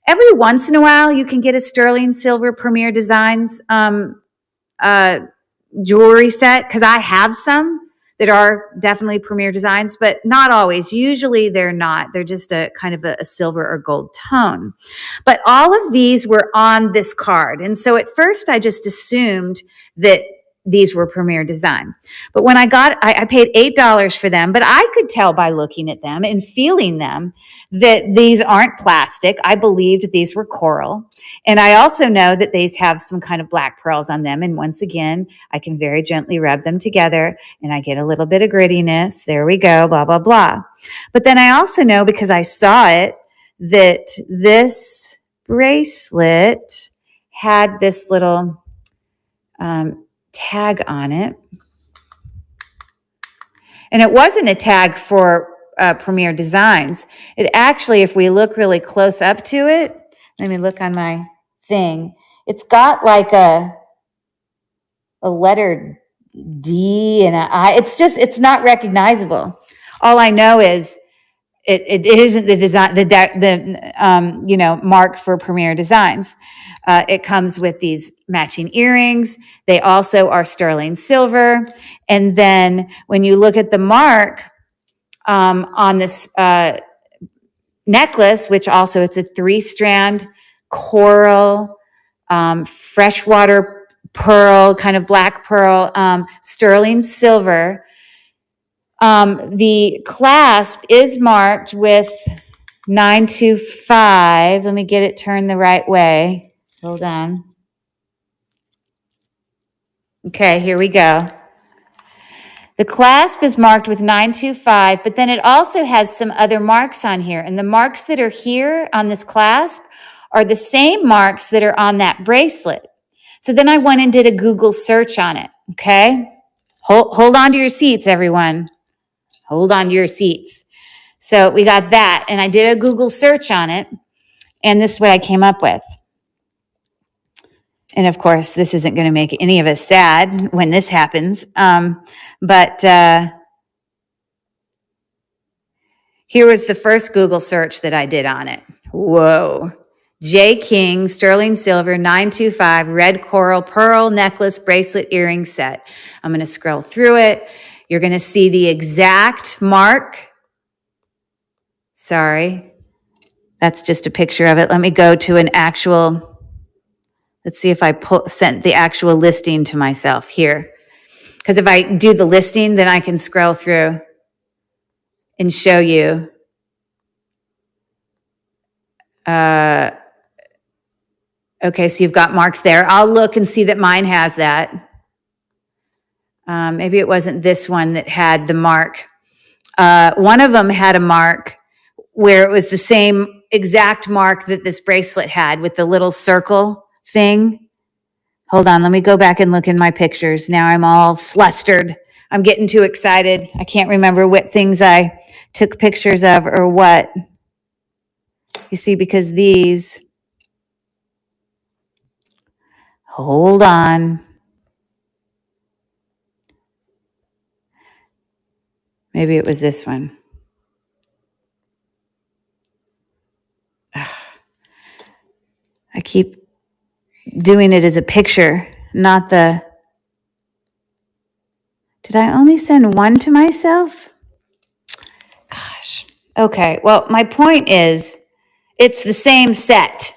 every once in a while you can get a sterling silver Premier Designs jewelry set, because I have some that are definitely Premier Designs, but not always. Usually they're not. They're just a kind of a silver or gold tone. But all of these were on this card. And so at first I just assumed that these were Premier Design. But when I paid $8 for them, but I could tell by looking at them and feeling them that these aren't plastic. I believed these were coral. And I also know that these have some kind of black pearls on them. And once again, I can very gently rub them together and I get a little bit of grittiness. There we go, blah, blah, blah. But then I also know, because I saw it, that this bracelet had this little tag on it. And it wasn't a tag for Premier Designs. It actually, if we look really close up to it, let me look on my thing. It's got like a letter D and an I. It's not recognizable. All I know is it isn't the design, mark for Premier Designs. It comes with these matching earrings. They also are sterling silver. And then when you look at the mark on this necklace, which also it's a 3-strand coral, freshwater pearl, kind of black pearl, sterling silver. The clasp is marked with 925. Let me get it turned the right way. Hold on. Okay, here we go. The clasp is marked with 925, but then it also has some other marks on here. And the marks that are here on this clasp are the same marks that are on that bracelet. So then I went and did a Google search on it, okay? Hold on to your seats, everyone. Hold on to your seats. So we got that, and I did a Google search on it, and this is what I came up with. And of course, this isn't going to make any of us sad when this happens. But here was the first Google search that I did on it. Whoa. J. King, sterling silver, 925, red coral, pearl necklace, bracelet, earring set. I'm going to scroll through it. You're going to see the exact mark. Sorry. That's just a picture of it. Let me go to an actual, let's see if I sent the actual listing to myself here. Because if I do the listing, then I can scroll through and show you. Okay, so you've got marks there. I'll look and see that mine has that. Maybe it wasn't this one that had the mark. One of them had a mark where it was the same exact mark that this bracelet had with the little circle thing. Hold on, let me go back and look in my pictures. Now I'm all flustered. I'm getting too excited. I can't remember what things I took pictures of or what. You see, because these, hold on. Maybe it was this one. I keep doing it as a picture, not the... Did I only send one to myself? Gosh. Okay, well, my point is, it's the same set.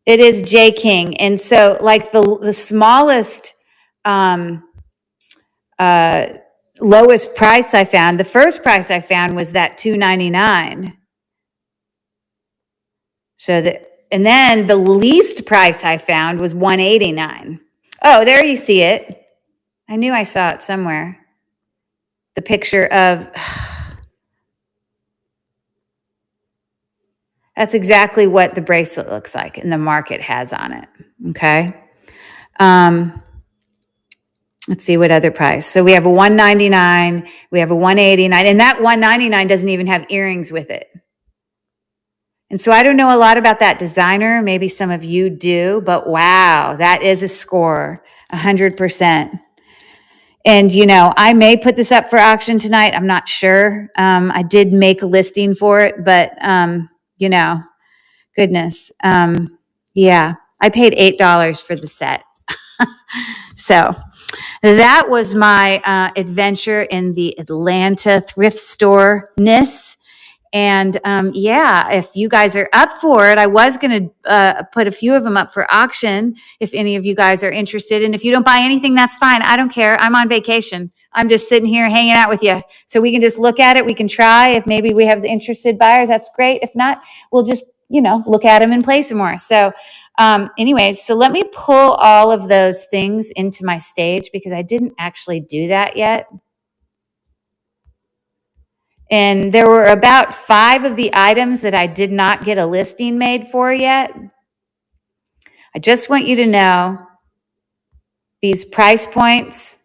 It is J. King. And so, like, the smallest, lowest price I found, the first price I found was that $2.99. And then the least price I found was $1.89. Oh, there you see it. I knew I saw it somewhere. The picture of, that's exactly what the bracelet looks like and the mark it has on it. Okay. Let's see what other price. So we have a $1.99, we have a $1.89, and that $1.99 doesn't even have earrings with it. And so I don't know a lot about that designer. Maybe some of you do, but wow, that is a score, 100%. And, I may put this up for auction tonight. I'm not sure. I did make a listing for it, but, goodness. Yeah, I paid $8 for the set. So that was my adventure in the Atlanta thrift store-ness. And if you guys are up for it, I was going to put a few of them up for auction if any of you guys are interested. And if you don't buy anything, that's fine. I don't care. I'm on vacation. I'm just sitting here hanging out with you. So we can just look at it. We can try. If maybe we have the interested buyers, that's great. If not, we'll just, look at them and play some more. So anyways, so let me pull all of those things into my stage because I didn't actually do that yet. And there were about 5 of the items that I did not get a listing made for yet. I just want you to know these price points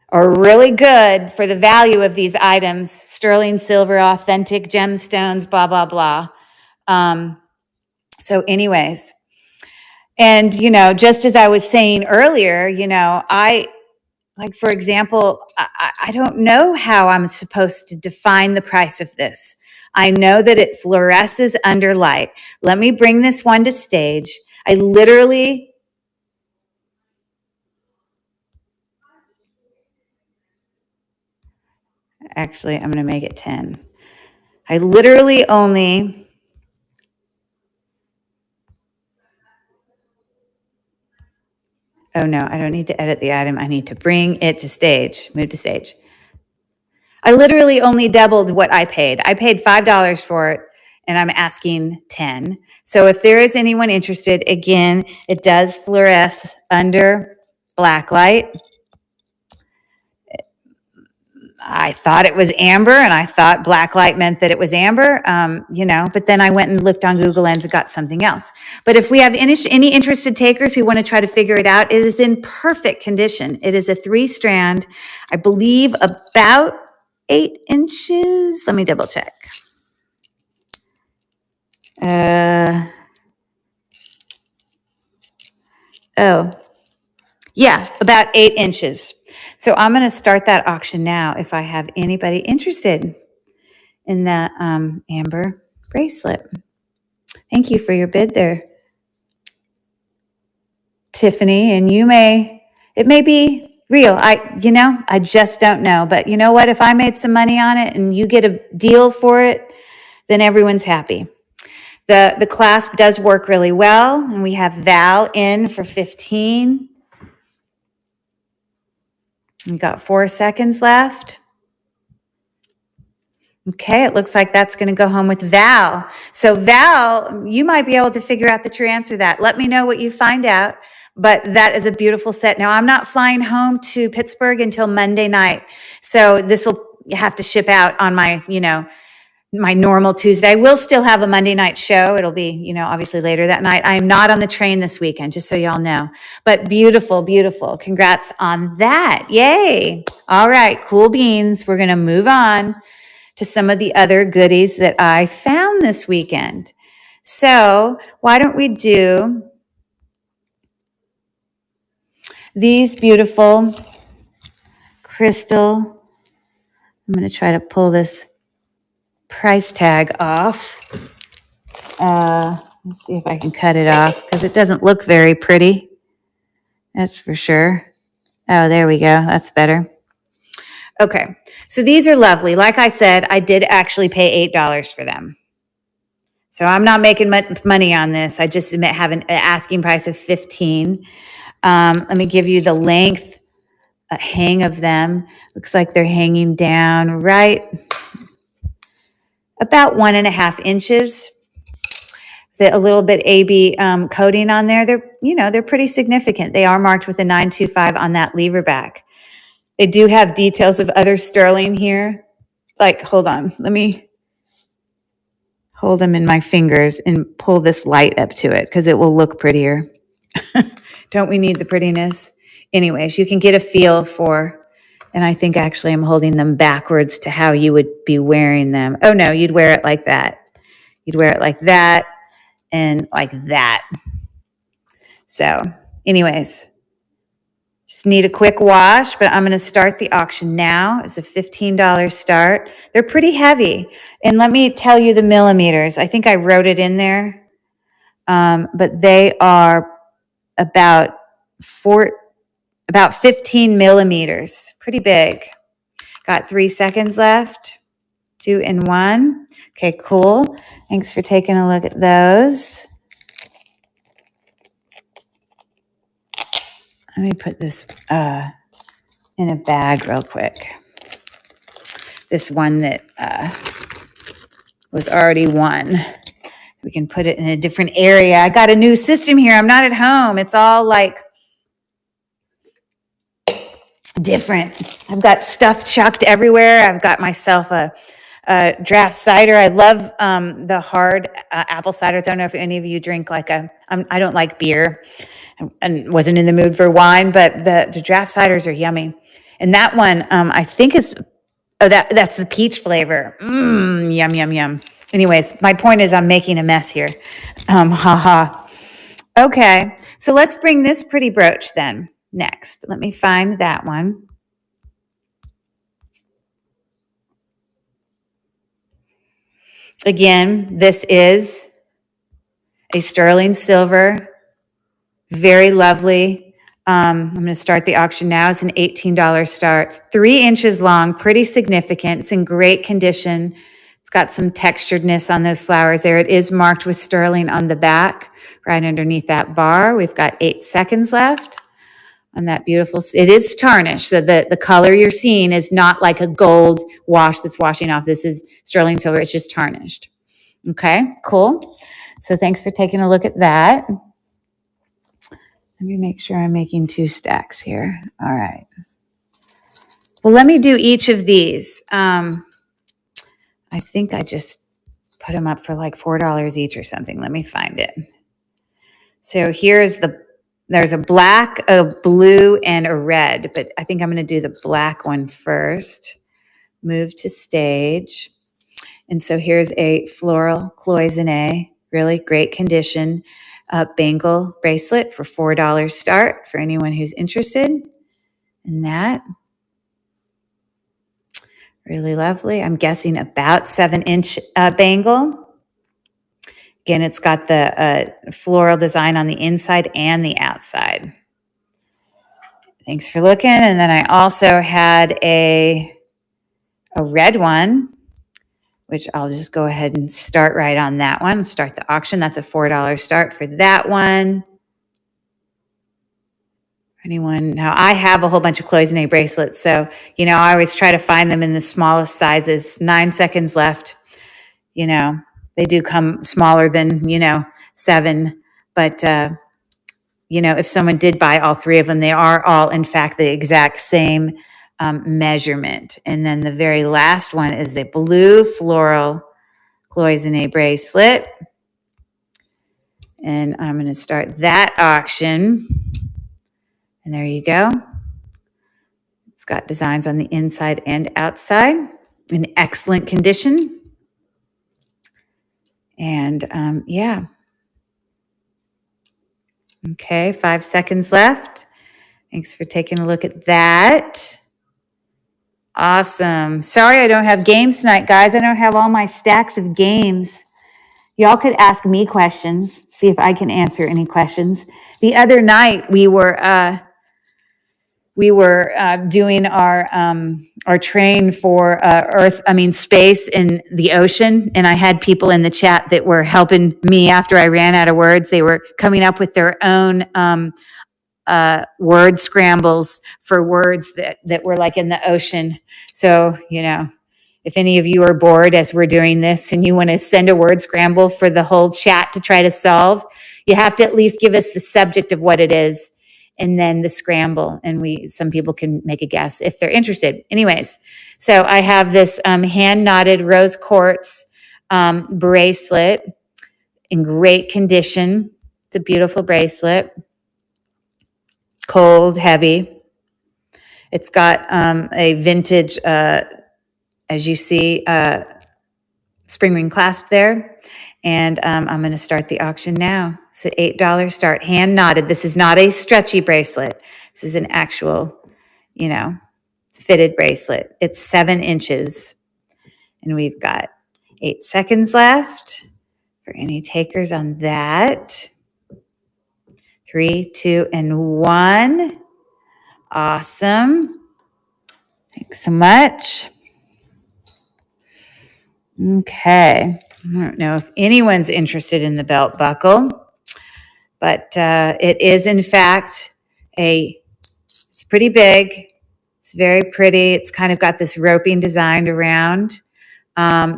are really good for the value of these items. Sterling silver, authentic gemstones, blah, blah, blah. So anyways, and, just as I was saying earlier, for example, I don't know how I'm supposed to define the price of this. I know that it fluoresces under light. Let me bring this one to stage. I literally, actually, I'm going to make it 10. I literally only, oh no, I don't need to edit the item. I need to bring it to stage, move to stage. I literally only doubled what I paid. I paid $5 for it, and I'm asking 10. So if there is anyone interested, again, it does fluoresce under black light. I thought it was amber, and I thought black light meant that it was amber, but then I went and looked on Google Lens and got something else. But if we have any interested takers who want to try to figure it out, it is in perfect condition. It is a 3-strand, I believe about 8 inches. Let me double check. Yeah, about 8 inches. So I'm going to start that auction now if I have anybody interested in that amber bracelet. Thank you for your bid there, Tiffany. And it may be real. I just don't know. But you know what? If I made some money on it and you get a deal for it, then everyone's happy. The clasp does work really well. And we have Val in for 15. We got 4 seconds left. Okay, it looks like that's going to go home with Val. So Val, you might be able to figure out the true answer to that. Let me know what you find out. But that is a beautiful set. Now, I'm not flying home to Pittsburgh until Monday night. So this will have to ship out on my normal Tuesday. I will still have a Monday night show. It'll be, obviously later that night. I am not on the train this weekend, just so y'all know. But beautiful, beautiful. Congrats on that. Yay. All right, cool beans. We're going to move on to some of the other goodies that I found this weekend. So why don't we do these beautiful crystal. I'm going to try to pull this price tag off. Let's see if I can cut it off because it doesn't look very pretty. That's for sure. Oh, there we go. That's better. Okay, so these are lovely. Like I said, I did actually pay $8 for them. So I'm not making money on this. I just have an asking price of $15. Let me give you the length, hang of them. Looks like they're hanging down right about 1.5 inches. A little bit AB coating on there. They're pretty significant. They are marked with a 925 on that lever back. They do have details of other sterling here. Like, hold on, let me hold them in my fingers and pull this light up to it because it will look prettier. Don't we need the prettiness? Anyways, you can get a feel for, and I think actually I'm holding them backwards to how you would be wearing them. Oh no, you'd wear it like that. You'd wear it like that and like that. So anyways, just need a quick wash, but I'm going to start the auction now. It's a $15 start. They're pretty heavy. And let me tell you the millimeters. I think I wrote it in there. But they are about 15 millimeters. Pretty big. Got 3 seconds left. 2 and 1. Okay, cool. Thanks for taking a look at those. Let me put this in a bag real quick. This one that was already won. We can put it in a different area. I got a new system here. I'm not at home. It's all like different. I've got stuff chucked everywhere. I've got myself a draft cider. I love the hard apple cider. I don't know if any of you drink I don't like beer and wasn't in the mood for wine, but the draft ciders are yummy. And that one, I think that's the peach flavor. Yum, yum, yum. Anyways, my point is I'm making a mess here. Haha. Okay, so let's bring this pretty brooch then next. Let me find that one. Again, this is a sterling silver, very lovely. I'm going to start the auction now. It's an $18 start, 3 inches long, pretty significant. It's in great condition. It's got some texturedness on those flowers there. It is marked with sterling on the back, right underneath that bar. We've got 8 seconds left on that beautiful. It is tarnished, so the color you're seeing is not like a gold wash that's washing off. This is sterling silver. It's just tarnished. Okay, cool. So thanks for taking a look at that. Let me make sure I'm making 2 stacks here. All right. Well, let me do each of these. I think I just put them up for like $4 each or something. Let me find it. So there's a black, a blue, and a red, but I think I'm going to do the black one first. Move to stage. And so here's a floral cloisonne, really great condition, bangle bracelet for $4 start for anyone who's interested in that. Really lovely. I'm guessing about 7-inch bangle. Again, it's got the floral design on the inside and the outside. Thanks for looking. And then I also had a red one, which I'll just go ahead and start right on that one. Start the auction. That's a $4 start for that one. Anyone? Now, I have a whole bunch of cloisonne bracelets, so, I always try to find them in the smallest sizes. 9 seconds left. They do come smaller than, 7, but, if someone did buy all 3 of them, they are all, in fact, the exact same measurement. And then the very last one is the blue floral cloisonne bracelet. And I'm going to start that auction. And there you go. It's got designs on the inside and outside in excellent condition. And yeah. Okay, 5 seconds left. Thanks for taking a look at that. Awesome. Sorry I don't have games tonight, guys. I don't have all my stacks of games. Y'all could ask me questions, see if I can answer any questions. The other night we were doing our train for space in the ocean, and I had people in the chat that were helping me after I ran out of words. They were coming up with their own word scrambles for words that were like in the ocean. So, if any of you are bored as we're doing this and you want to send a word scramble for the whole chat to try to solve, you have to at least give us the subject of what it is and then the scramble. And some people can make a guess if they're interested. Anyways, so I have this hand knotted rose quartz bracelet in great condition. It's a beautiful bracelet. Cold, heavy. It's got a vintage, as you see, spring ring clasp there. And I'm going to start the auction now. It's an $8 start, hand knotted. This is not a stretchy bracelet. This is an actual, fitted bracelet. It's 7 inches. And we've got 8 seconds left for any takers on that. 3, 2, and 1. Awesome. Thanks so much. Okay. I don't know if anyone's interested in the belt buckle, but it is, in fact, it's pretty big. It's very pretty. It's kind of got this roping designed around.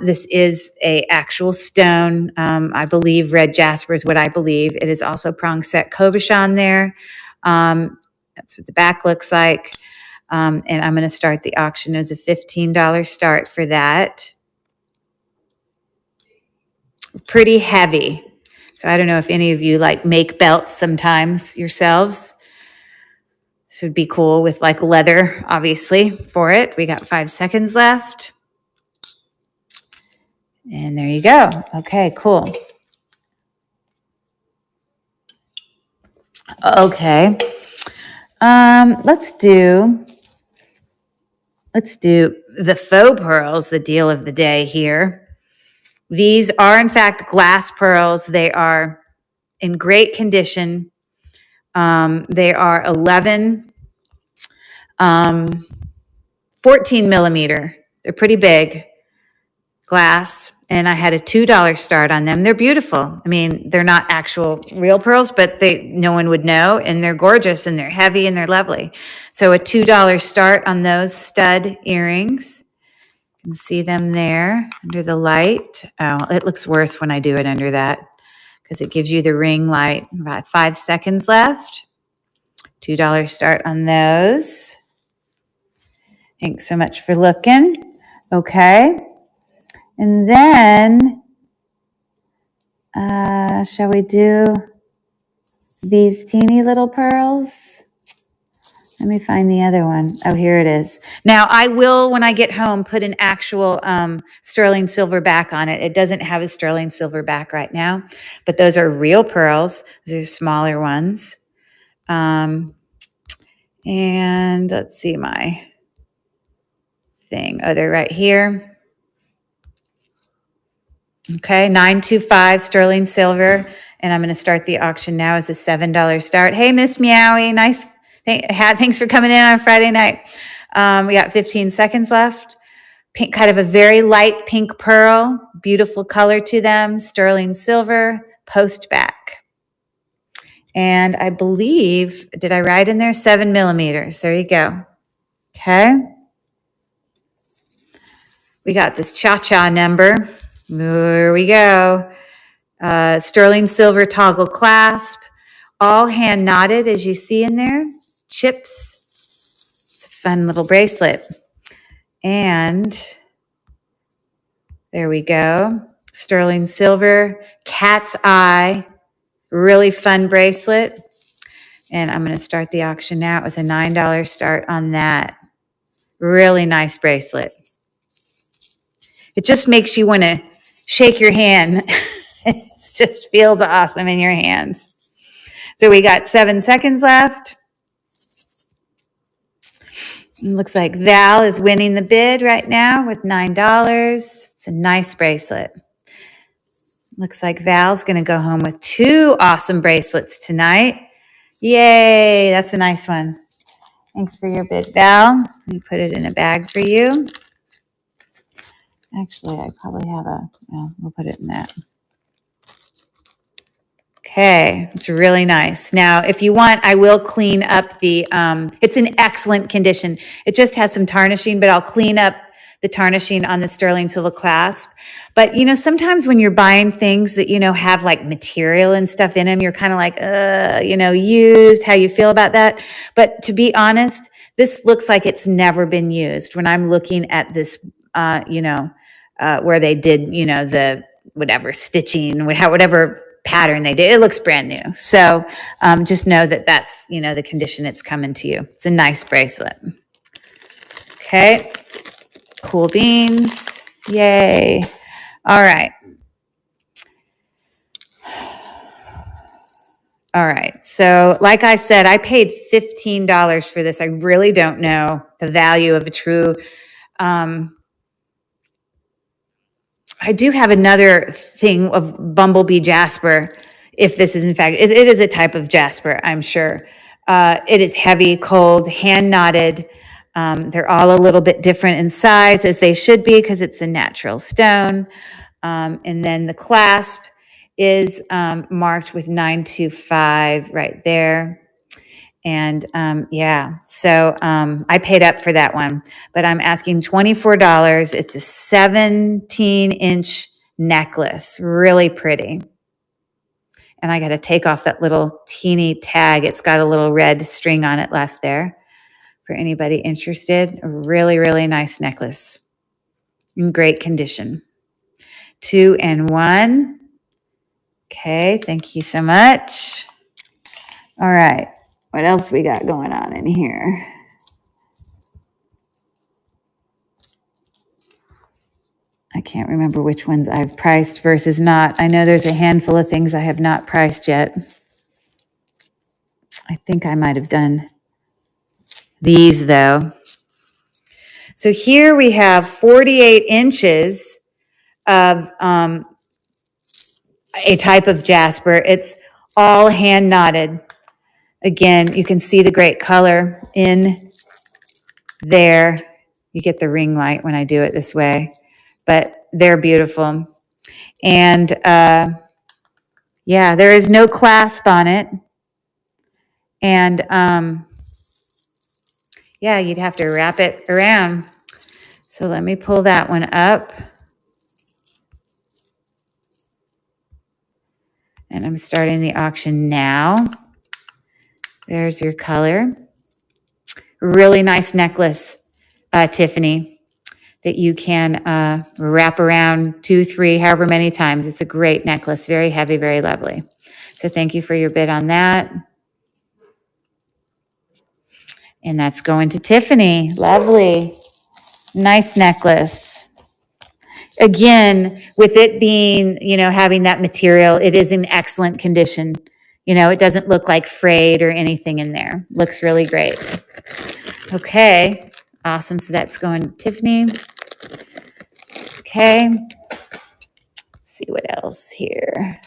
This is a actual stone. I believe red jasper is what I believe. It is also prong set cabochon there. That's what the back looks like. And I'm going to start the auction as a $15 start for that. Pretty heavy. So I don't know if any of you make belts sometimes yourselves. This would be cool with leather, obviously, for it. We got 5 seconds left. And there you go. Okay, cool. Okay. Let's do the faux pearls, the deal of the day here. These are, in fact, glass pearls. They are in great condition. They are 14 millimeter. They're pretty big glass. And I had a $2 start on them. They're beautiful. I mean, they're not actual real pearls, but no one would know. And they're gorgeous and they're heavy and they're lovely. So a $2 start on those stud earrings. You can see them there under the light. Oh, it looks worse when I do it under that because it gives you the ring light. About 5 seconds left. $2 start on those. Thanks so much for looking. Okay. And then, shall we do these teeny little pearls? Let me find the other one. Oh, here it is. Now, I will, when I get home, put an actual sterling silver back on it. It doesn't have a sterling silver back right now, but those are real pearls. Those are smaller ones. And let's see my thing. Oh, they're right here. Okay, 925 sterling silver. And I'm going to start the auction now as a $7 start. Hey, Miss Meowie, nice. Thanks for coming in on Friday night. We got 15 seconds left. Pink, kind of a very light pink pearl. Beautiful color to them. Sterling silver, post back. And I believe, did I write in there? 7 millimeters. There you go. Okay. We got this cha-cha number. There we go. Sterling silver toggle clasp, all hand knotted as you see in there. Chips. It's a fun little bracelet. And there we go. Sterling silver, cat's eye, really fun bracelet. And I'm going to start the auction now. It was a $9 start on that. Really nice bracelet. It just makes you want to shake your hand. It just feels awesome in your hands. So we got 7 seconds left. It looks like Val is winning the bid right now with $9. It's a nice bracelet. Looks like Val's going to go home with 2 awesome bracelets tonight. Yay, that's a nice one. Thanks for your bid, Val. Let me put it in a bag for you. Actually, I probably have we'll put it in that. Okay, it's really nice. Now, if you want, I will clean up the, it's in excellent condition. It just has some tarnishing, but I'll clean up the tarnishing on the sterling silver clasp. But, sometimes when you're buying things that, have like material and stuff in them, you're kind of like, used, how you feel about that. But to be honest, this looks like it's never been used. When I'm looking at this, where they did, the whatever stitching, whatever pattern they did, it looks brand new. So just know that that's, the condition it's coming to you. It's a nice bracelet. Okay. Cool beans. Yay. All right. All right. So like I said, I paid $15 for this. I really don't know the value of a true, I do have another thing of bumblebee jasper. If this is in fact, it is a type of jasper, I'm sure. It is heavy, cold, hand knotted. They're all a little bit different in size as they should be because it's a natural stone. And then the clasp is marked with 925 right there. And so I paid up for that one, but I'm asking $24. It's a 17-inch necklace, really pretty. And I got to take off that little teeny tag. It's got a little red string on it left there for anybody interested. A really, really nice necklace in great condition. 2 and 1. Okay, thank you so much. All right. What else we got going on in here? I can't remember which ones I've priced versus not. I know there's a handful of things I have not priced yet. I think I might have done these though. So here we have 48 inches of a type of jasper. It's all hand knotted. Again, you can see the great color in there. You get the ring light when I do it this way, but they're beautiful. And yeah, there is no clasp on it. And yeah, you'd have to wrap it around. So let me pull that one up. And I'm starting the auction now. There's your color. Really nice necklace, Tiffany, that you can wrap around 2, 3, however many times. It's a great necklace, very heavy, very lovely. So thank you for your bid on that. And that's going to Tiffany. Lovely. Nice necklace. Again, with it being, having that material, it is in excellent condition. It doesn't look like frayed or anything in there. Looks really great. Okay, awesome. So that's going to Tiffany. Okay, let's see what else here.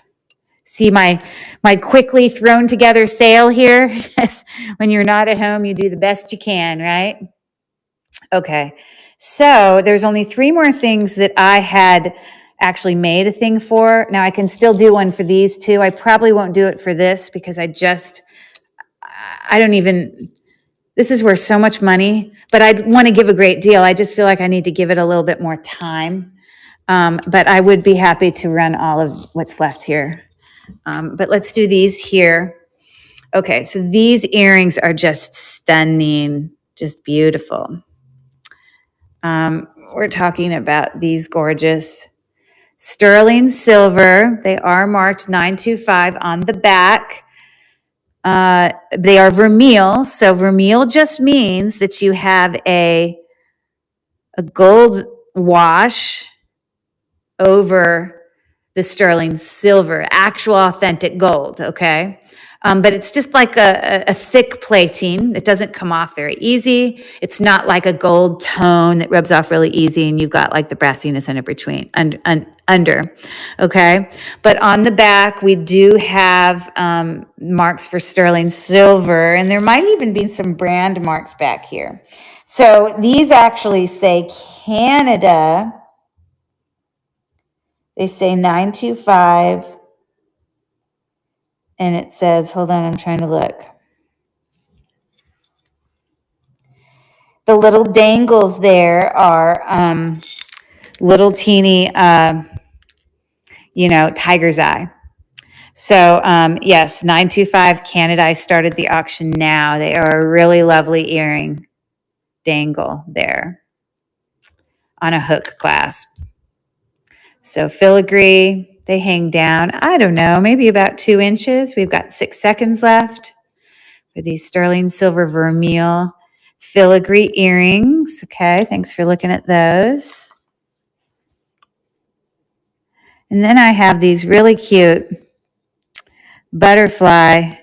See my quickly thrown together sale here? When you're not at home, you do the best you can, right? Okay, so there's only 3 more things that I had actually made a thing for. Now I can still do one for these 2. I probably won't do it for this because this is worth so much money, but I want to give a great deal. I just feel like I need to give it a little bit more time. But I would be happy to run all of what's left here. But let's do these here. Okay, so these earrings are just stunning, just beautiful. We're talking about these gorgeous sterling silver. They are marked 925 on the back. They are vermeil. So vermeil just means that you have a gold wash over the sterling silver, actual authentic gold, okay? But it's just like a thick plating. It doesn't come off very easy. It's not like a gold tone that rubs off really easy and you've got like the brassiness in between, under, okay? But on the back, we do have marks for sterling silver, and there might even be some brand marks back here. So these actually say Canada. They say 925. And it says, hold on, I'm trying to look. The little dangles there are little teeny, tiger's eye. So, yes, 925 Canada. I started the auction now. They are a really lovely earring dangle there on a hook clasp. So filigree. They hang down, I don't know, maybe about 2 inches. We've got 6 seconds left for these sterling silver vermeil filigree earrings. Okay, thanks for looking at those. And then I have these really cute butterfly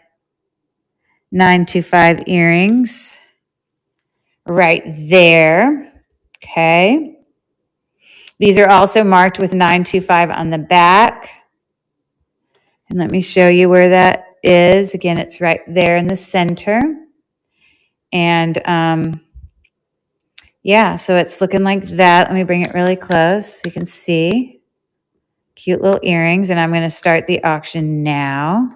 925 earrings right there. Okay. These are also marked with 925 on the back. And let me show you where that is. Again, it's right there in the center. And yeah, so it's looking like that. Let me bring it really close so you can see. Cute little earrings. And I'm going to start the auction now.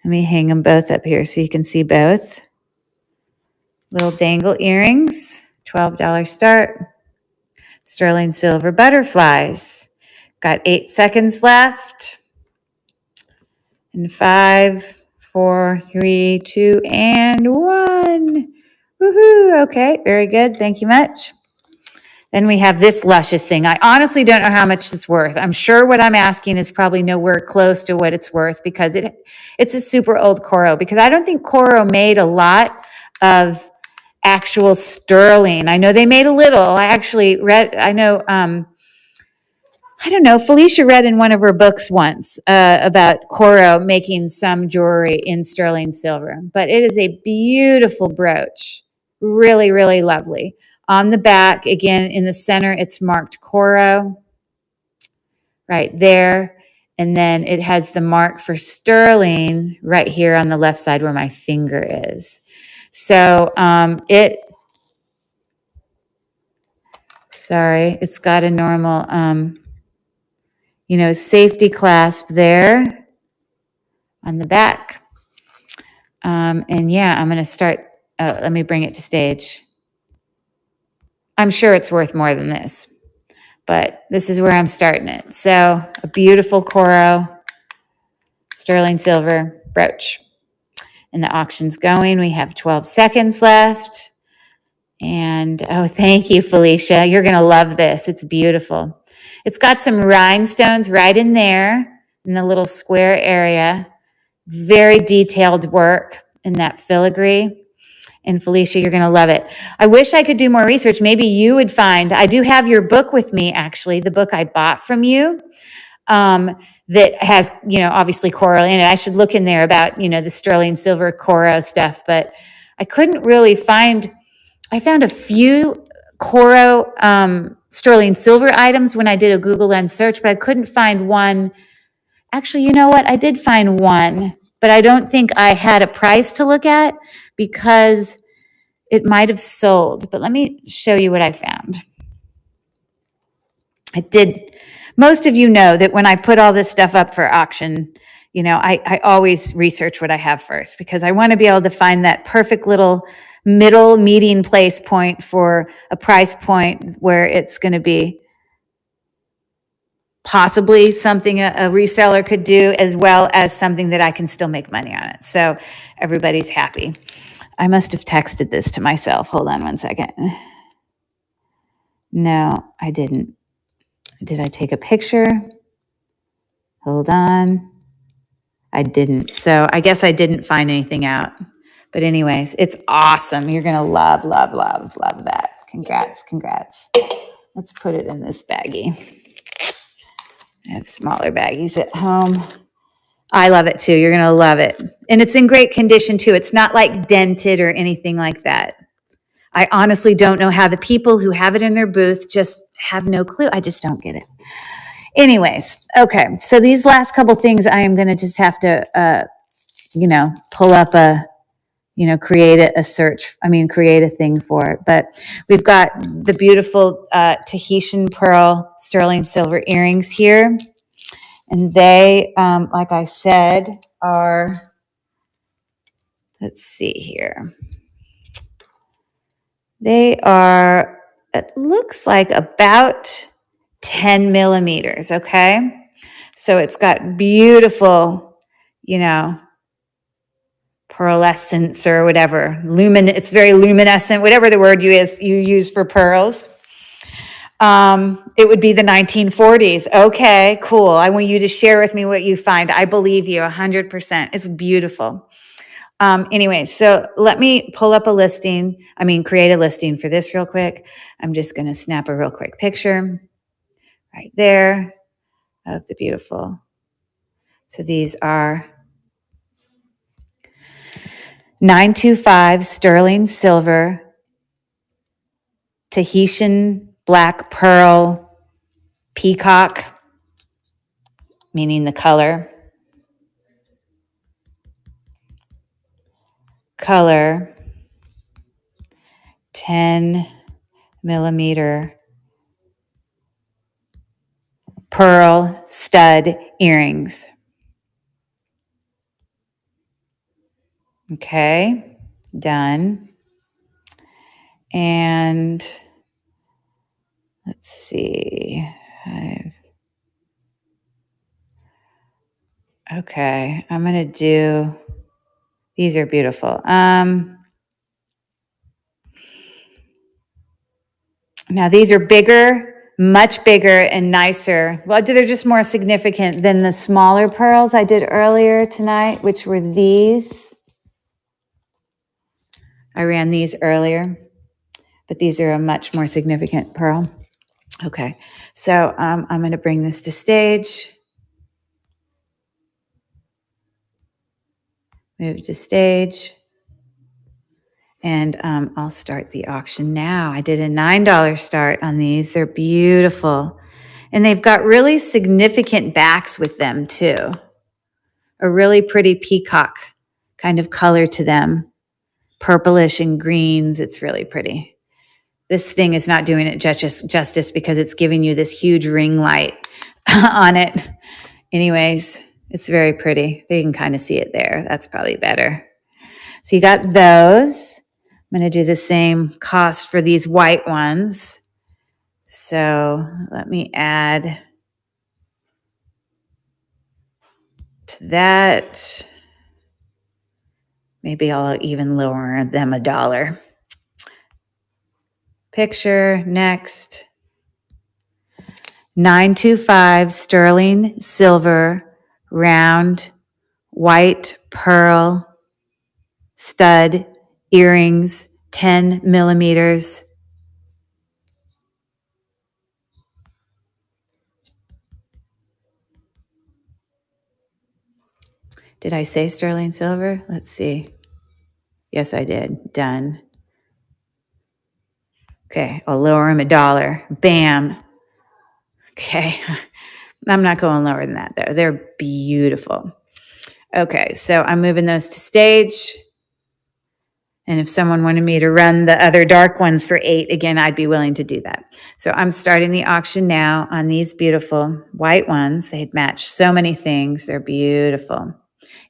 Let me hang them both up here so you can see both. Little dangle earrings, $12 start. Sterling silver butterflies. Got 8 seconds left. And 5, 4, 3, 2, and 1. Woohoo! Okay, very good. Thank you much. Then we have this luscious thing. I honestly don't know how much it's worth. I'm sure what I'm asking is probably nowhere close to what it's worth because it's a super old Coro. Because I don't think Coro made a lot of actual sterling. I know they made a little. I actually read, I don't know, Felicia read in one of her books once about Coro making some jewelry in sterling silver. But it is a beautiful brooch. Really, really lovely. On the back, again, in the center, it's marked Coro. right there. And then it has the mark for sterling right here on the left side where my finger is. So it's got a normal, safety clasp there on the back. And yeah, I'm going to start, let me bring it to stage. I'm sure it's worth more than this, but this is where I'm starting it. So a beautiful Coro sterling silver brooch. And the auction's going. We have 12 seconds left. And oh, thank you, Felicia. You're going to love this. It's beautiful. It's got some rhinestones right in there in the little square area. Very detailed work in that filigree. And Felicia, you're going to love it. I wish I could do more research. Maybe you would find, I do have your book with me, actually, the book I bought from you. That has, obviously Coro in it. I should look in there about, the sterling silver Coro stuff, but I couldn't really find, I found a few Coro sterling silver items when I did a Google Lens search, but I couldn't find one. Actually, you know what? I did find one, but I don't think I had a price to look at because it might have sold. But let me show you what I found. I did. Most of you know that when I put all this stuff up for auction, I always research what I have first because I want to be able to find that perfect little middle meeting place point for a price point where it's going to be possibly something a reseller could do as well as something that I can still make money on it. So everybody's happy. I must have texted this to myself. Hold on one second. No, I didn't. Did I take a picture? Hold on. I didn't. So I guess I didn't find anything out. But anyways, it's awesome. You're going to love, love, love, love that. Congrats, congrats. Let's put it in this baggie. I have smaller baggies at home. I love it too. You're going to love it. And it's in great condition too. It's not like dented or anything like that. I honestly don't know how the people who have it in their booth just have no clue. I just don't get it. Anyways, okay. So these last couple things I am going to just have to, pull up create a thing for it. But we've got the beautiful Tahitian pearl sterling silver earrings here. And they, like I said, are, let's see here. They are, it looks like about 10 millimeters, okay? So it's got beautiful, pearlescence or whatever. It's very luminescent, whatever the word you use for pearls. It would be the 1940s. Okay, cool. I want you to share with me what you find. I believe you 100%. It's beautiful. Anyway, so let me pull up create a listing for this real quick. I'm just going to snap a real quick picture right there of the beautiful. So these are 925 sterling silver, Tahitian black pearl, peacock, meaning the color, 10 millimeter pearl stud earrings. Okay, done. And let's see. Okay, I'm going to do, these are beautiful. Now these are bigger, much bigger and nicer. Well, they're just more significant than the smaller pearls I did earlier tonight, which were these. I ran these earlier, but these are a much more significant pearl. Okay, so I'm going to bring this to stage. Move to stage. And I'll start the auction now. I did a $9 start on these. They're beautiful. And they've got really significant backs with them too. A really pretty peacock kind of color to them. Purplish and greens. It's really pretty. This thing is not doing it justice because it's giving you this huge ring light on it. Anyways, it's very pretty. You can kind of see it there. That's probably better. So you got those. I'm going to do the same cost for these white ones. So let me add to that. Maybe I'll even lower them $1. Picture, next. 925 sterling silver, round, white pearl, stud, earrings, 10 millimeters. Did I say sterling silver? Let's see. Yes, I did. Done. Okay, I'll lower them $1. Bam. Okay. I'm not going lower than that, though. They're beautiful. Okay, so I'm moving those to stage. And if someone wanted me to run the other dark ones for $8, again, I'd be willing to do that. So I'm starting the auction now on these beautiful white ones. They'd match so many things. They're beautiful,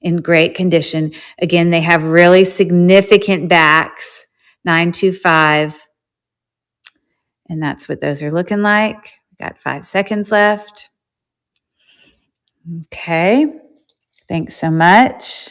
in great condition. Again, they have really significant backs, 925. And that's what those are looking like. Got 5 seconds left. Okay, thanks so much.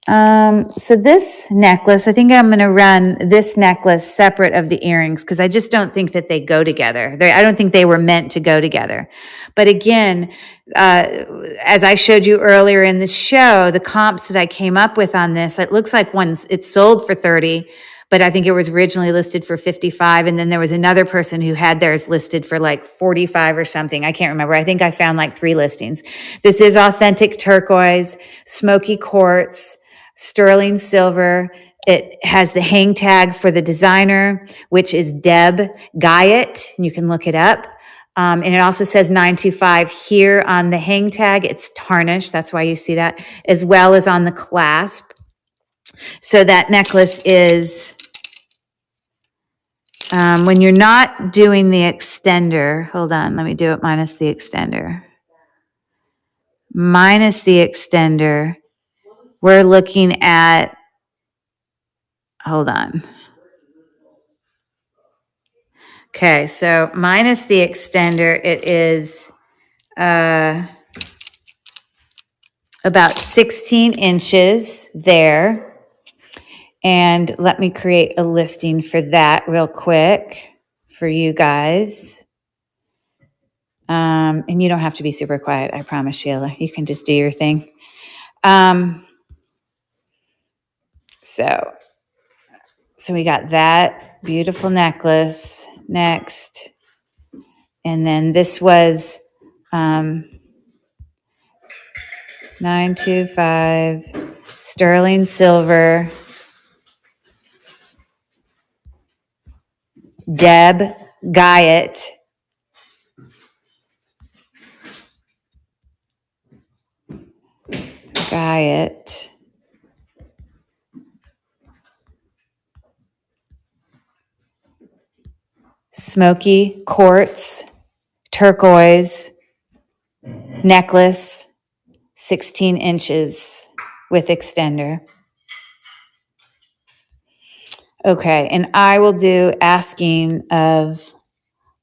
So this necklace, I think I'm going to run this necklace separate of the earrings because I just don't think that they go together. I don't think they were meant to go together. But again, as I showed you earlier in the show, the comps that I came up with on this, it looks like it's sold for 30, but I think it was originally listed for 55. And then there was another person who had theirs listed for like 45 or something. I can't remember. I think I found like 3 listings. This is authentic turquoise, smoky quartz, sterling silver. It has the hang tag for the designer, which is Deb Guyett. You can look it up. And it also says 925 here on the hang tag. It's tarnished. That's why you see that, as well as on the clasp. So that necklace is, when you're not doing the extender, hold on, let me do it minus the extender. Minus the extender, we're looking at, hold on. Okay, so minus the extender, it is about 16 inches there. And let me create a listing for that real quick for you guys. And you don't have to be super quiet, I promise, Sheila. You can just do your thing. So we got that beautiful necklace next. And then this was 925 sterling silver, Deb Guyett. Smoky quartz, turquoise necklace, 16 inches with extender. Okay, and I will do asking of,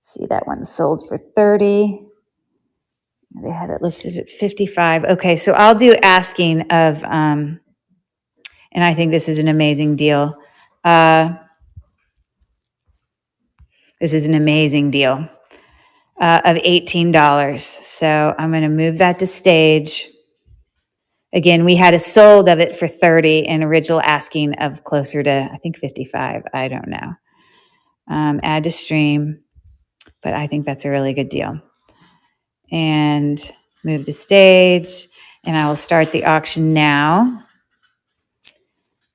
see, that one sold for 30. They had it listed at 55. Okay, so I'll do asking of, and I think this is an amazing deal. This is an amazing deal of $18. So I'm going to move that to stage. Again, we had a sold of it for 30 and original asking of closer to, I think, 55. I don't know. Add to stream, but I think that's a really good deal. And move to stage, and I will start the auction now.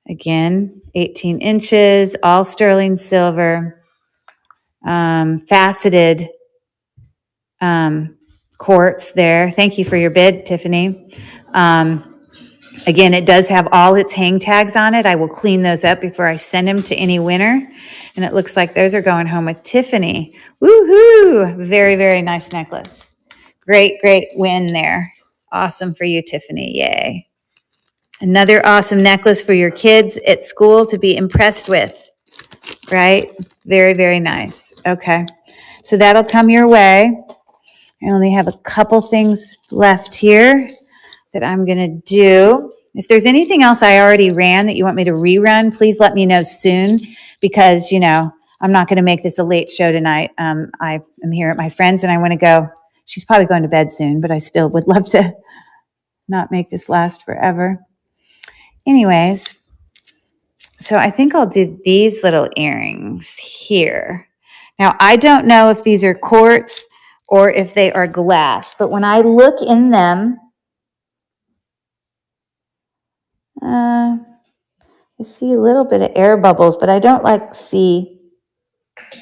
Again, 18 inches, all sterling silver, faceted quartz there. Thank you for your bid, Tiffany. Again, it does have all its hang tags on it. I will clean those up before I send them to any winner. And it looks like those are going home with Tiffany. Woohoo! Very, very nice necklace. Great, great win there. Awesome for you, Tiffany. Yay. Another awesome necklace for your kids at school to be impressed with, right? Very, very nice. Okay. So that'll come your way. I only have a couple things left here that I'm going to do. If there's anything else I already ran that you want me to rerun, please let me know soon because, you know, I'm not going to make this a late show tonight. I am here at my friend's and I want to go. She's probably going to bed soon, but I still would love to not make this last forever. Anyways, so I think I'll do these little earrings here. Now, I don't know if these are quartz or if they are glass, but when I look in them, I see a little bit of air bubbles, but I don't see,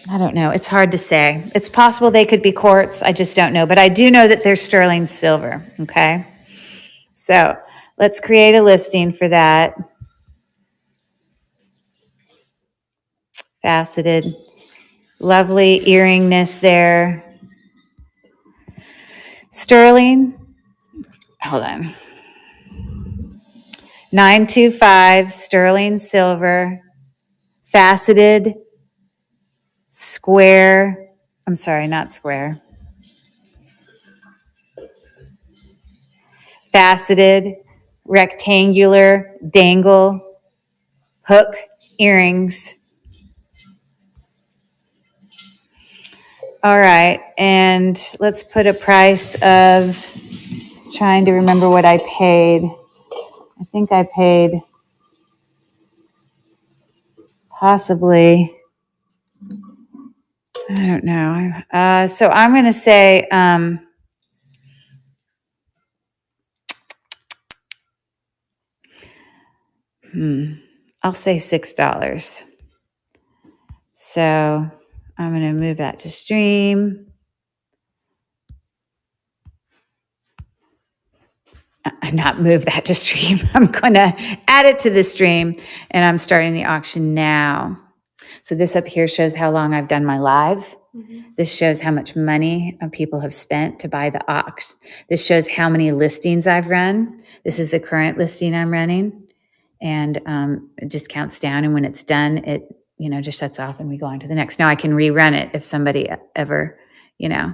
I don't know. It's hard to say. It's possible they could be quartz. I just don't know, but I do know that they're sterling silver, okay? So let's create a listing for that. Faceted, lovely earringness there. Sterling, hold on. 925 sterling silver, faceted, square. I'm sorry, not square. Faceted, rectangular, dangle, hook earrings. All right, and let's put a price of, trying to remember what I paid. I think I paid possibly, I don't know. So I'm going to say, I'll say $6. So I'm going to move that to stream. Not move that to stream. I'm going to add it to the stream and I'm starting the auction now. So this up here shows how long I've done my live. This shows how much money people have spent to buy the auction. This shows how many listings I've run. This is the current listing I'm running. And it just counts down. And when it's done, it, you know, just shuts off and we go on to the next. Now I can rerun it if somebody ever, you know.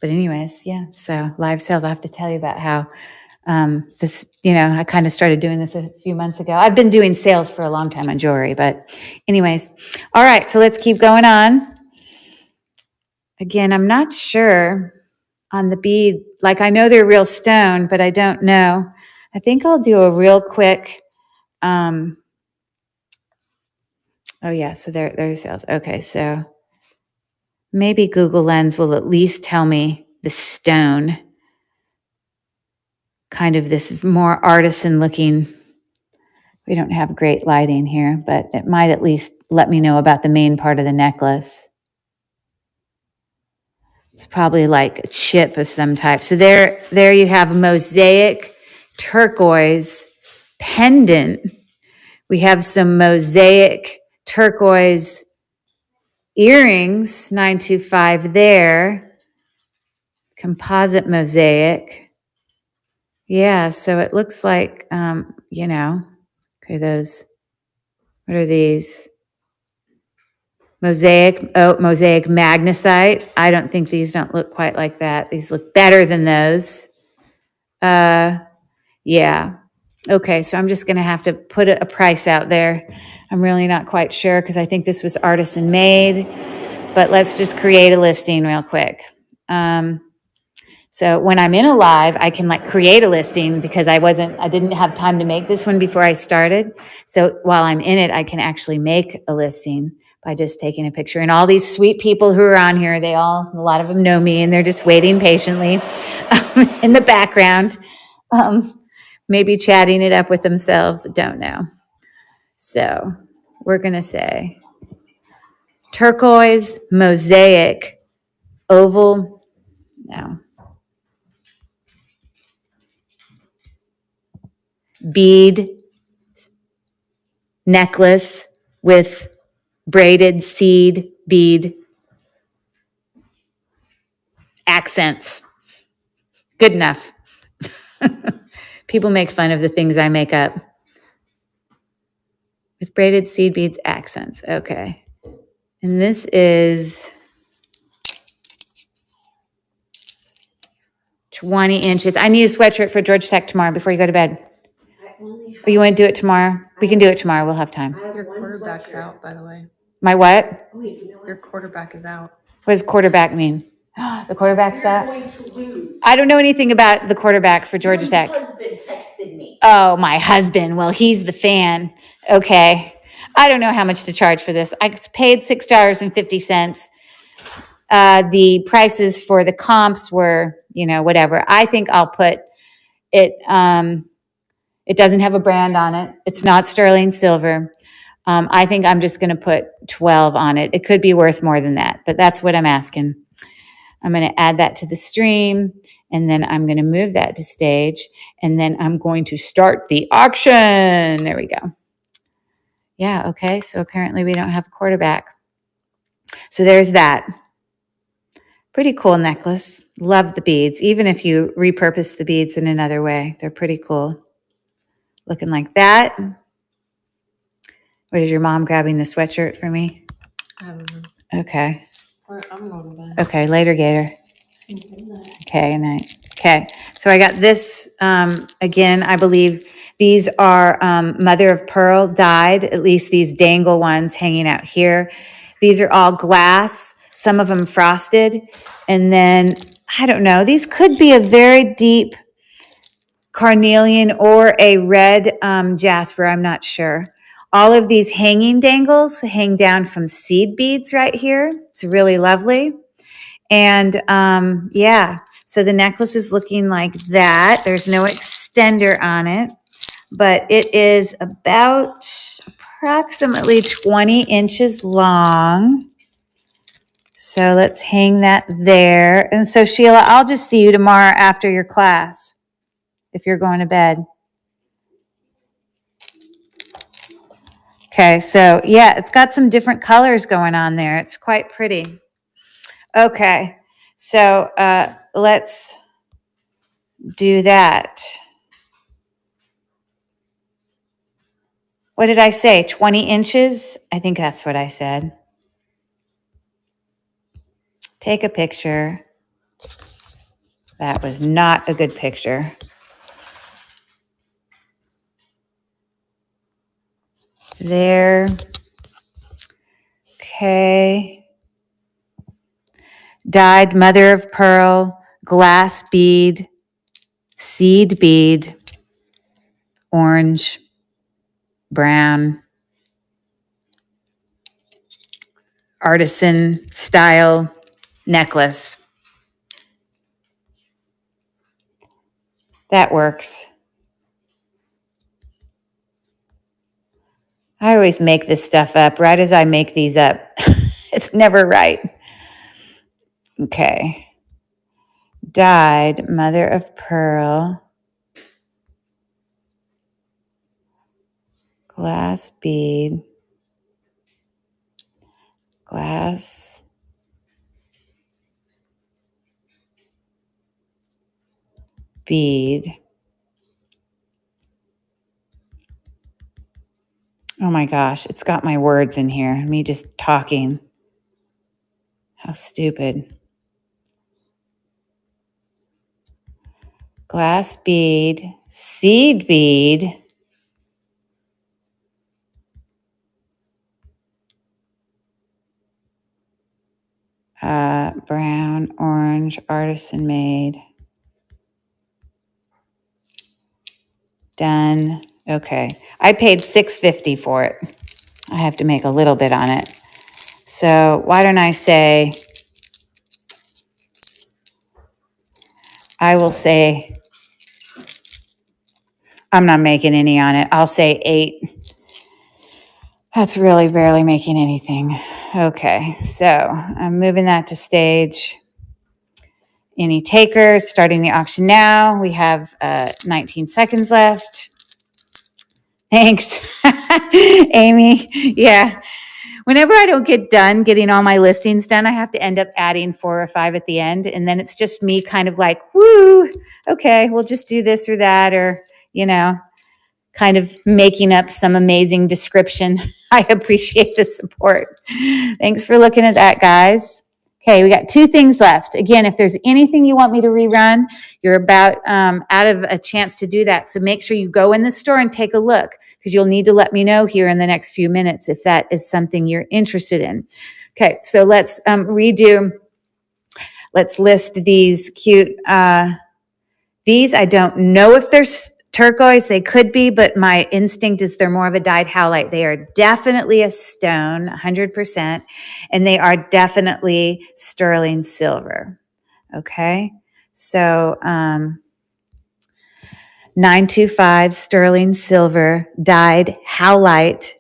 But anyways, yeah. So live sales, I have to tell you about how this, you know, I kind of started doing this a few months ago. I've been doing sales for a long time on jewelry, but anyways. All right, so let's keep going on. Again, I'm not sure on the bead. Like I know they're real stone, but I don't know. I think I'll do a real quick, oh yeah, so there's sales. Okay, so maybe Google Lens will at least tell me the stone, kind of this more artisan looking. We don't have great lighting here, but it might at least let me know about the main part of the necklace. It's probably like a chip of some type. So there you have a mosaic turquoise pendant. We have some mosaic turquoise earrings, 925 there. Composite mosaic. Yeah, so it looks like, you know, okay, those, what are these? Mosaic, mosaic magnesite. I don't think these don't look quite like that. These look better than those. Yeah. Okay, so I'm just going to have to put a price out there. I'm really not quite sure because I think this was artisan made, but let's just create a listing real quick. So when I'm in a live, I can like create a listing because I didn't have time to make this one before I started. So while I'm in it, I can actually make a listing by just taking a picture. And all these sweet people who are on here, a lot of them know me and they're just waiting patiently in the background, maybe chatting it up with themselves. Don't know. So we're going to say turquoise mosaic oval, no, bead necklace with braided seed bead accents. Good enough. People make fun of the things I make up. With braided seed beads accents. Okay. And this is 20 inches. I need a sweatshirt for Georgia Tech tomorrow before you go to bed. Or you want to do it tomorrow? We can do it tomorrow. We'll have time. Your quarterback's out, by the way. My what? Your quarterback is out. What does quarterback mean? The quarterback's out? I don't know anything about the quarterback for Georgia Tech. My husband texted me. Oh, my husband. Well, he's the fan. Okay. I don't know how much to charge for this. I paid $6.50. The prices for the comps were, whatever. I think I'll put it. It doesn't have a brand on it. It's not sterling silver. I think I'm just going to put 12 on it. It could be worth more than that, but that's what I'm asking. I'm going to add that to the stream, and then I'm going to move that to stage, and then I'm going to start the auction. There we go. Yeah, okay, so apparently we don't have a quarterback. So there's that. Pretty cool necklace. Love the beads, even if you repurpose the beads in another way. They're pretty cool. Looking like that. What is your mom grabbing the sweatshirt for me? I don't know. Okay. I'm going to bed. Okay, later, Gator. Okay, good night. Okay, so I got this, again, I believe these are mother of pearl dyed, at least these dangle ones hanging out here. These are all glass, some of them frosted. And then, I don't know, these could be a very deep carnelian or a red jasper, I'm not sure. All of these hanging dangles hang down from seed beads right here. It's really lovely. And yeah, so the necklace is looking like that. There's no extender on it, but it is about approximately 20 inches long. So let's hang that there. And so Sheila, I'll just see you tomorrow after your class if you're going to bed. Okay, so yeah, it's got some different colors going on there. It's quite pretty. Okay, so let's do that. What did I say? 20 inches? I think that's what I said. Take a picture. That was not a good picture. There. Okay. Dyed mother of pearl, glass bead, seed bead, orange, brown, artisan style necklace. That works. I always make this stuff up right as I make these up. It's never right. Okay. Dyed mother of pearl, glass bead, glass bead. Oh my gosh, it's got my words in here. Me just talking. How stupid. Glass bead, seed bead. Brown, orange, artisan made. Done. Okay. I paid $6.50 for it. I have to make a little bit on it. So why don't I say, I will say, I'm not making any on it. I'll say 8. That's really barely making anything. Okay, so I'm moving that to stage. Any takers? Starting the auction now. We have 19 seconds left. Thanks, Amy. Yeah. Whenever I don't get done getting all my listings done, I have to end up adding 4 or 5 at the end. And then it's just me kind of like, woo, okay, we'll just do this or that, or, you know, kind of making up some amazing description. I appreciate the support. Thanks for looking at that, guys. Okay, we got 2 things left. Again, if there's anything you want me to rerun, you're about out of a chance to do that. So make sure you go in the store and take a look, because you'll need to let me know here in the next few minutes if that is something you're interested in. Okay, so let's let's list these cute, these I don't know if they're turquoise. They could be, but my instinct is they're more of a dyed howlite. They are definitely a stone, 100%, and they are definitely sterling silver. Okay, so 925 sterling silver, dyed howlite,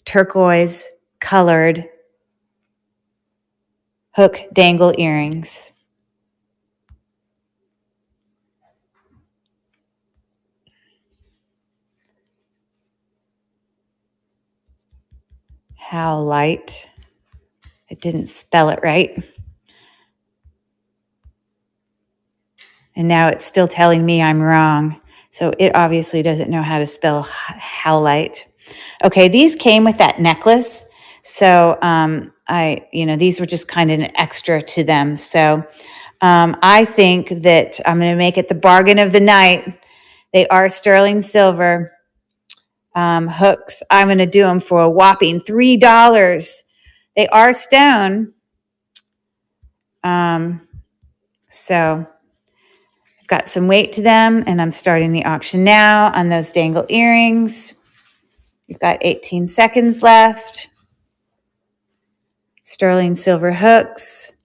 turquoise colored hook dangle earrings. Howlite. It didn't spell it right. And now it's still telling me I'm wrong. So it obviously doesn't know how to spell howlite. Okay, these came with that necklace. So these were just kind of an extra to them. So I think that I'm going to make it the bargain of the night. They are sterling silver hooks. I'm going to do them for a whopping $3. They are stone. So I've got some weight to them, and I'm starting the auction now on those dangle earrings. We've got 18 seconds left. Sterling silver hooks,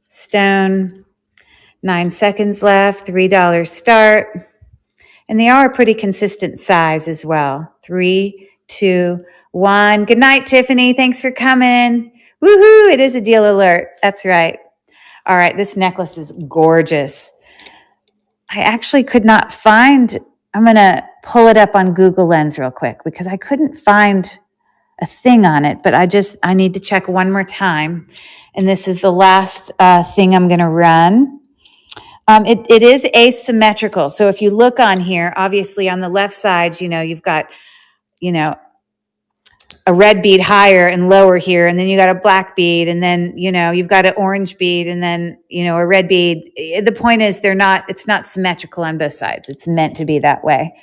stone, 9 seconds left, $3 start. And they are a pretty consistent size as well. 3, 2, 1. Good night, Tiffany. Thanks for coming. Woohoo, it is a deal alert. That's right. All right, this necklace is gorgeous. I actually could not find, I'm going to pull it up on Google Lens real quick because I couldn't find a thing on it, but I need to check one more time. And this is the last thing I'm going to run. It is asymmetrical. So if you look on here, obviously on the left side, you've got, a red bead higher and lower here, and then you got a black bead, and then, you've got an orange bead, and then, a red bead. The point is it's not symmetrical on both sides. It's meant to be that way.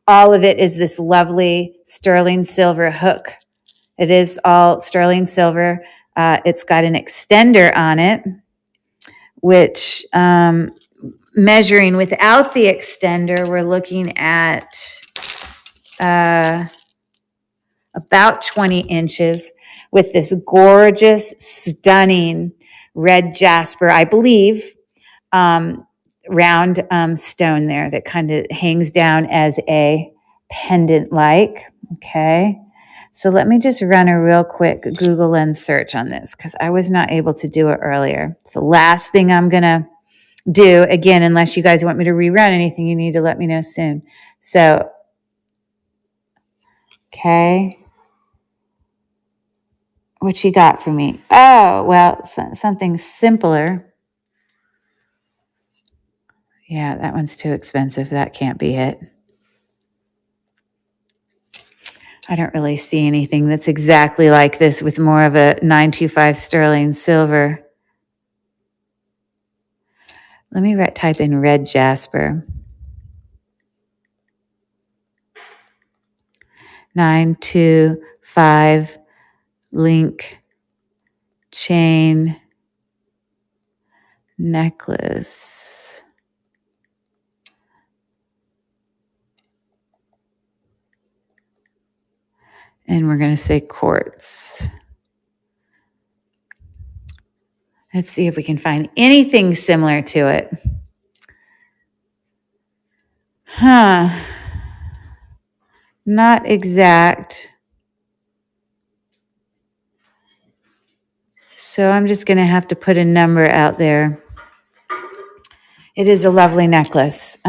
All of it is this lovely sterling silver hook. It is all sterling silver. It's got an extender on it, which measuring without the extender, we're looking at about 20 inches with this gorgeous, stunning red jasper, I believe, round stone there that kind of hangs down as a pendant like. Okay. So let me just run a real quick Google Lens search on this because I was not able to do it earlier. It's the last thing I'm going to do. Again, unless you guys want me to rerun anything, you need to let me know soon. So, okay. What you got for me? Oh, well, something simpler. Yeah, that one's too expensive. That can't be it. I don't really see anything that's exactly like this with more of a 925 sterling silver. Let me type in red jasper. 925 link chain necklace. And we're going to say quartz. Let's see if we can find anything similar to it. Not exact. So I'm just going to have to put a number out there. It is a lovely necklace.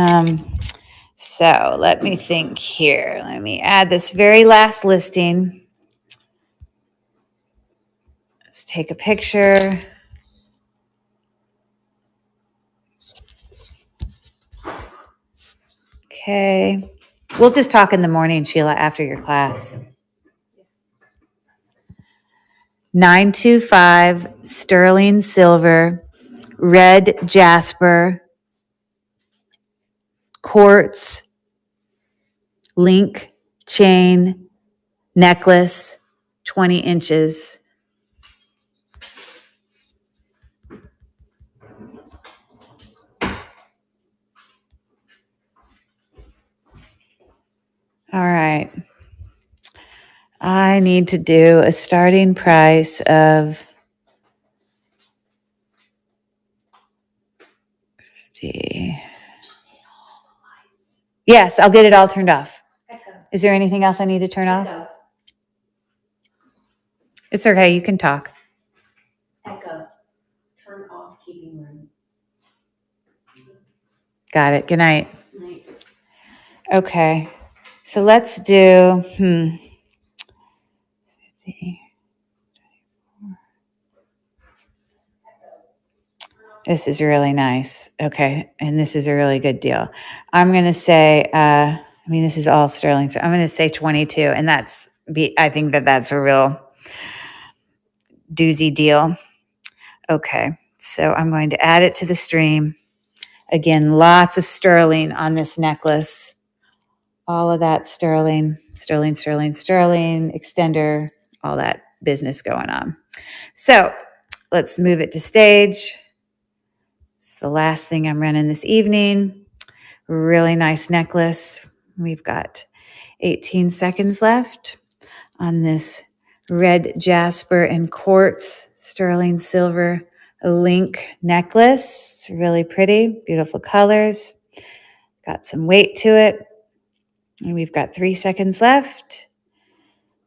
So let me think here. Let me add this very last listing. Let's take a picture. Okay. We'll just talk in the morning, Sheila, after your class. 925 sterling silver, red jasper, quartz, link, chain, necklace, 20 inches. All right. I need to do a starting price of Yes, I'll get it all turned off. Is there anything else I need to turn off? It's okay. You can talk. Echo. Turn off keeping room. Got it. Good night. Night. Okay. So let's do, This is really nice. Okay. And this is a really good deal. I'm going to say, this is all sterling. So I'm going to say 22. And I think that's a real doozy deal. Okay. So I'm going to add it to the stream. Again, lots of sterling on this necklace. All of that sterling, extender, all that business going on. So let's move it to stage. It's the last thing I'm running this evening. Really nice necklace. We've got 18 seconds left on this red jasper and quartz sterling silver link necklace. It's really pretty, beautiful colors. Got some weight to it. And we've got 3 seconds left.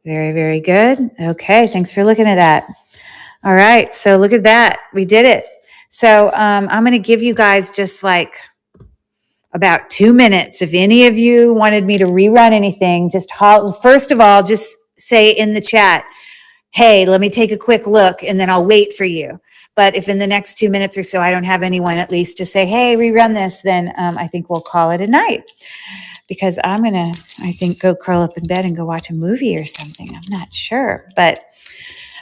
Very, very good. Okay, thanks for looking at that. All right, so look at that. We did it. So I'm going to give you guys just like about 2 minutes. If any of you wanted me to rerun anything, first of all, just say in the chat, hey, let me take a quick look, and then I'll wait for you. But if in the next 2 minutes or so I don't have anyone, at least just say, hey, rerun this, then I think we'll call it a night. Because I'm going to, I think, go curl up in bed and go watch a movie or something. I'm not sure. But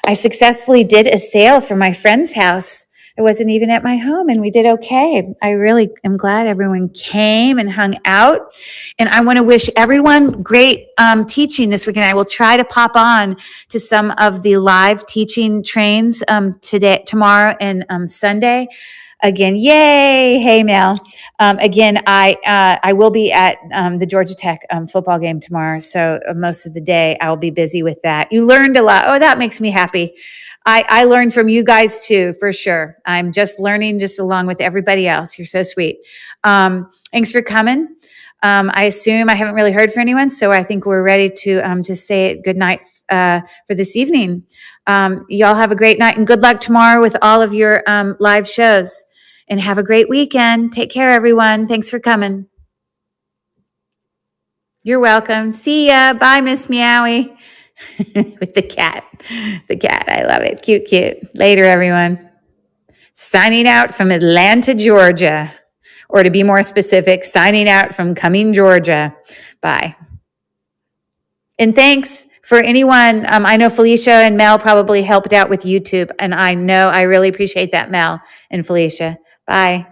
I successfully did a sale for my friend's house. I wasn't even at my home, and we did okay. I really am glad everyone came and hung out. And I want to wish everyone great teaching this weekend. I will try to pop on to some of the live teaching trains tomorrow, and Sunday. Again, yay! Hey, Mel. Again, I will be at the Georgia Tech football game tomorrow, so most of the day I'll be busy with that. You learned a lot. Oh, that makes me happy. I learned from you guys too, for sure. I'm just learning just along with everybody else. You're so sweet. Thanks for coming. I assume I haven't really heard from anyone, so I think we're ready to say good night for this evening. Y'all have a great night, and good luck tomorrow with all of your live shows. And have a great weekend. Take care, everyone. Thanks for coming. You're welcome. See ya. Bye, Miss Meowie. With the cat. The cat. I love it. Cute, cute. Later, everyone. Signing out from Atlanta, Georgia. Or to be more specific, signing out from Cumming, Georgia. Bye. And thanks for anyone. I know Felicia and Mel probably helped out with YouTube. And I know I really appreciate that, Mel and Felicia. Bye.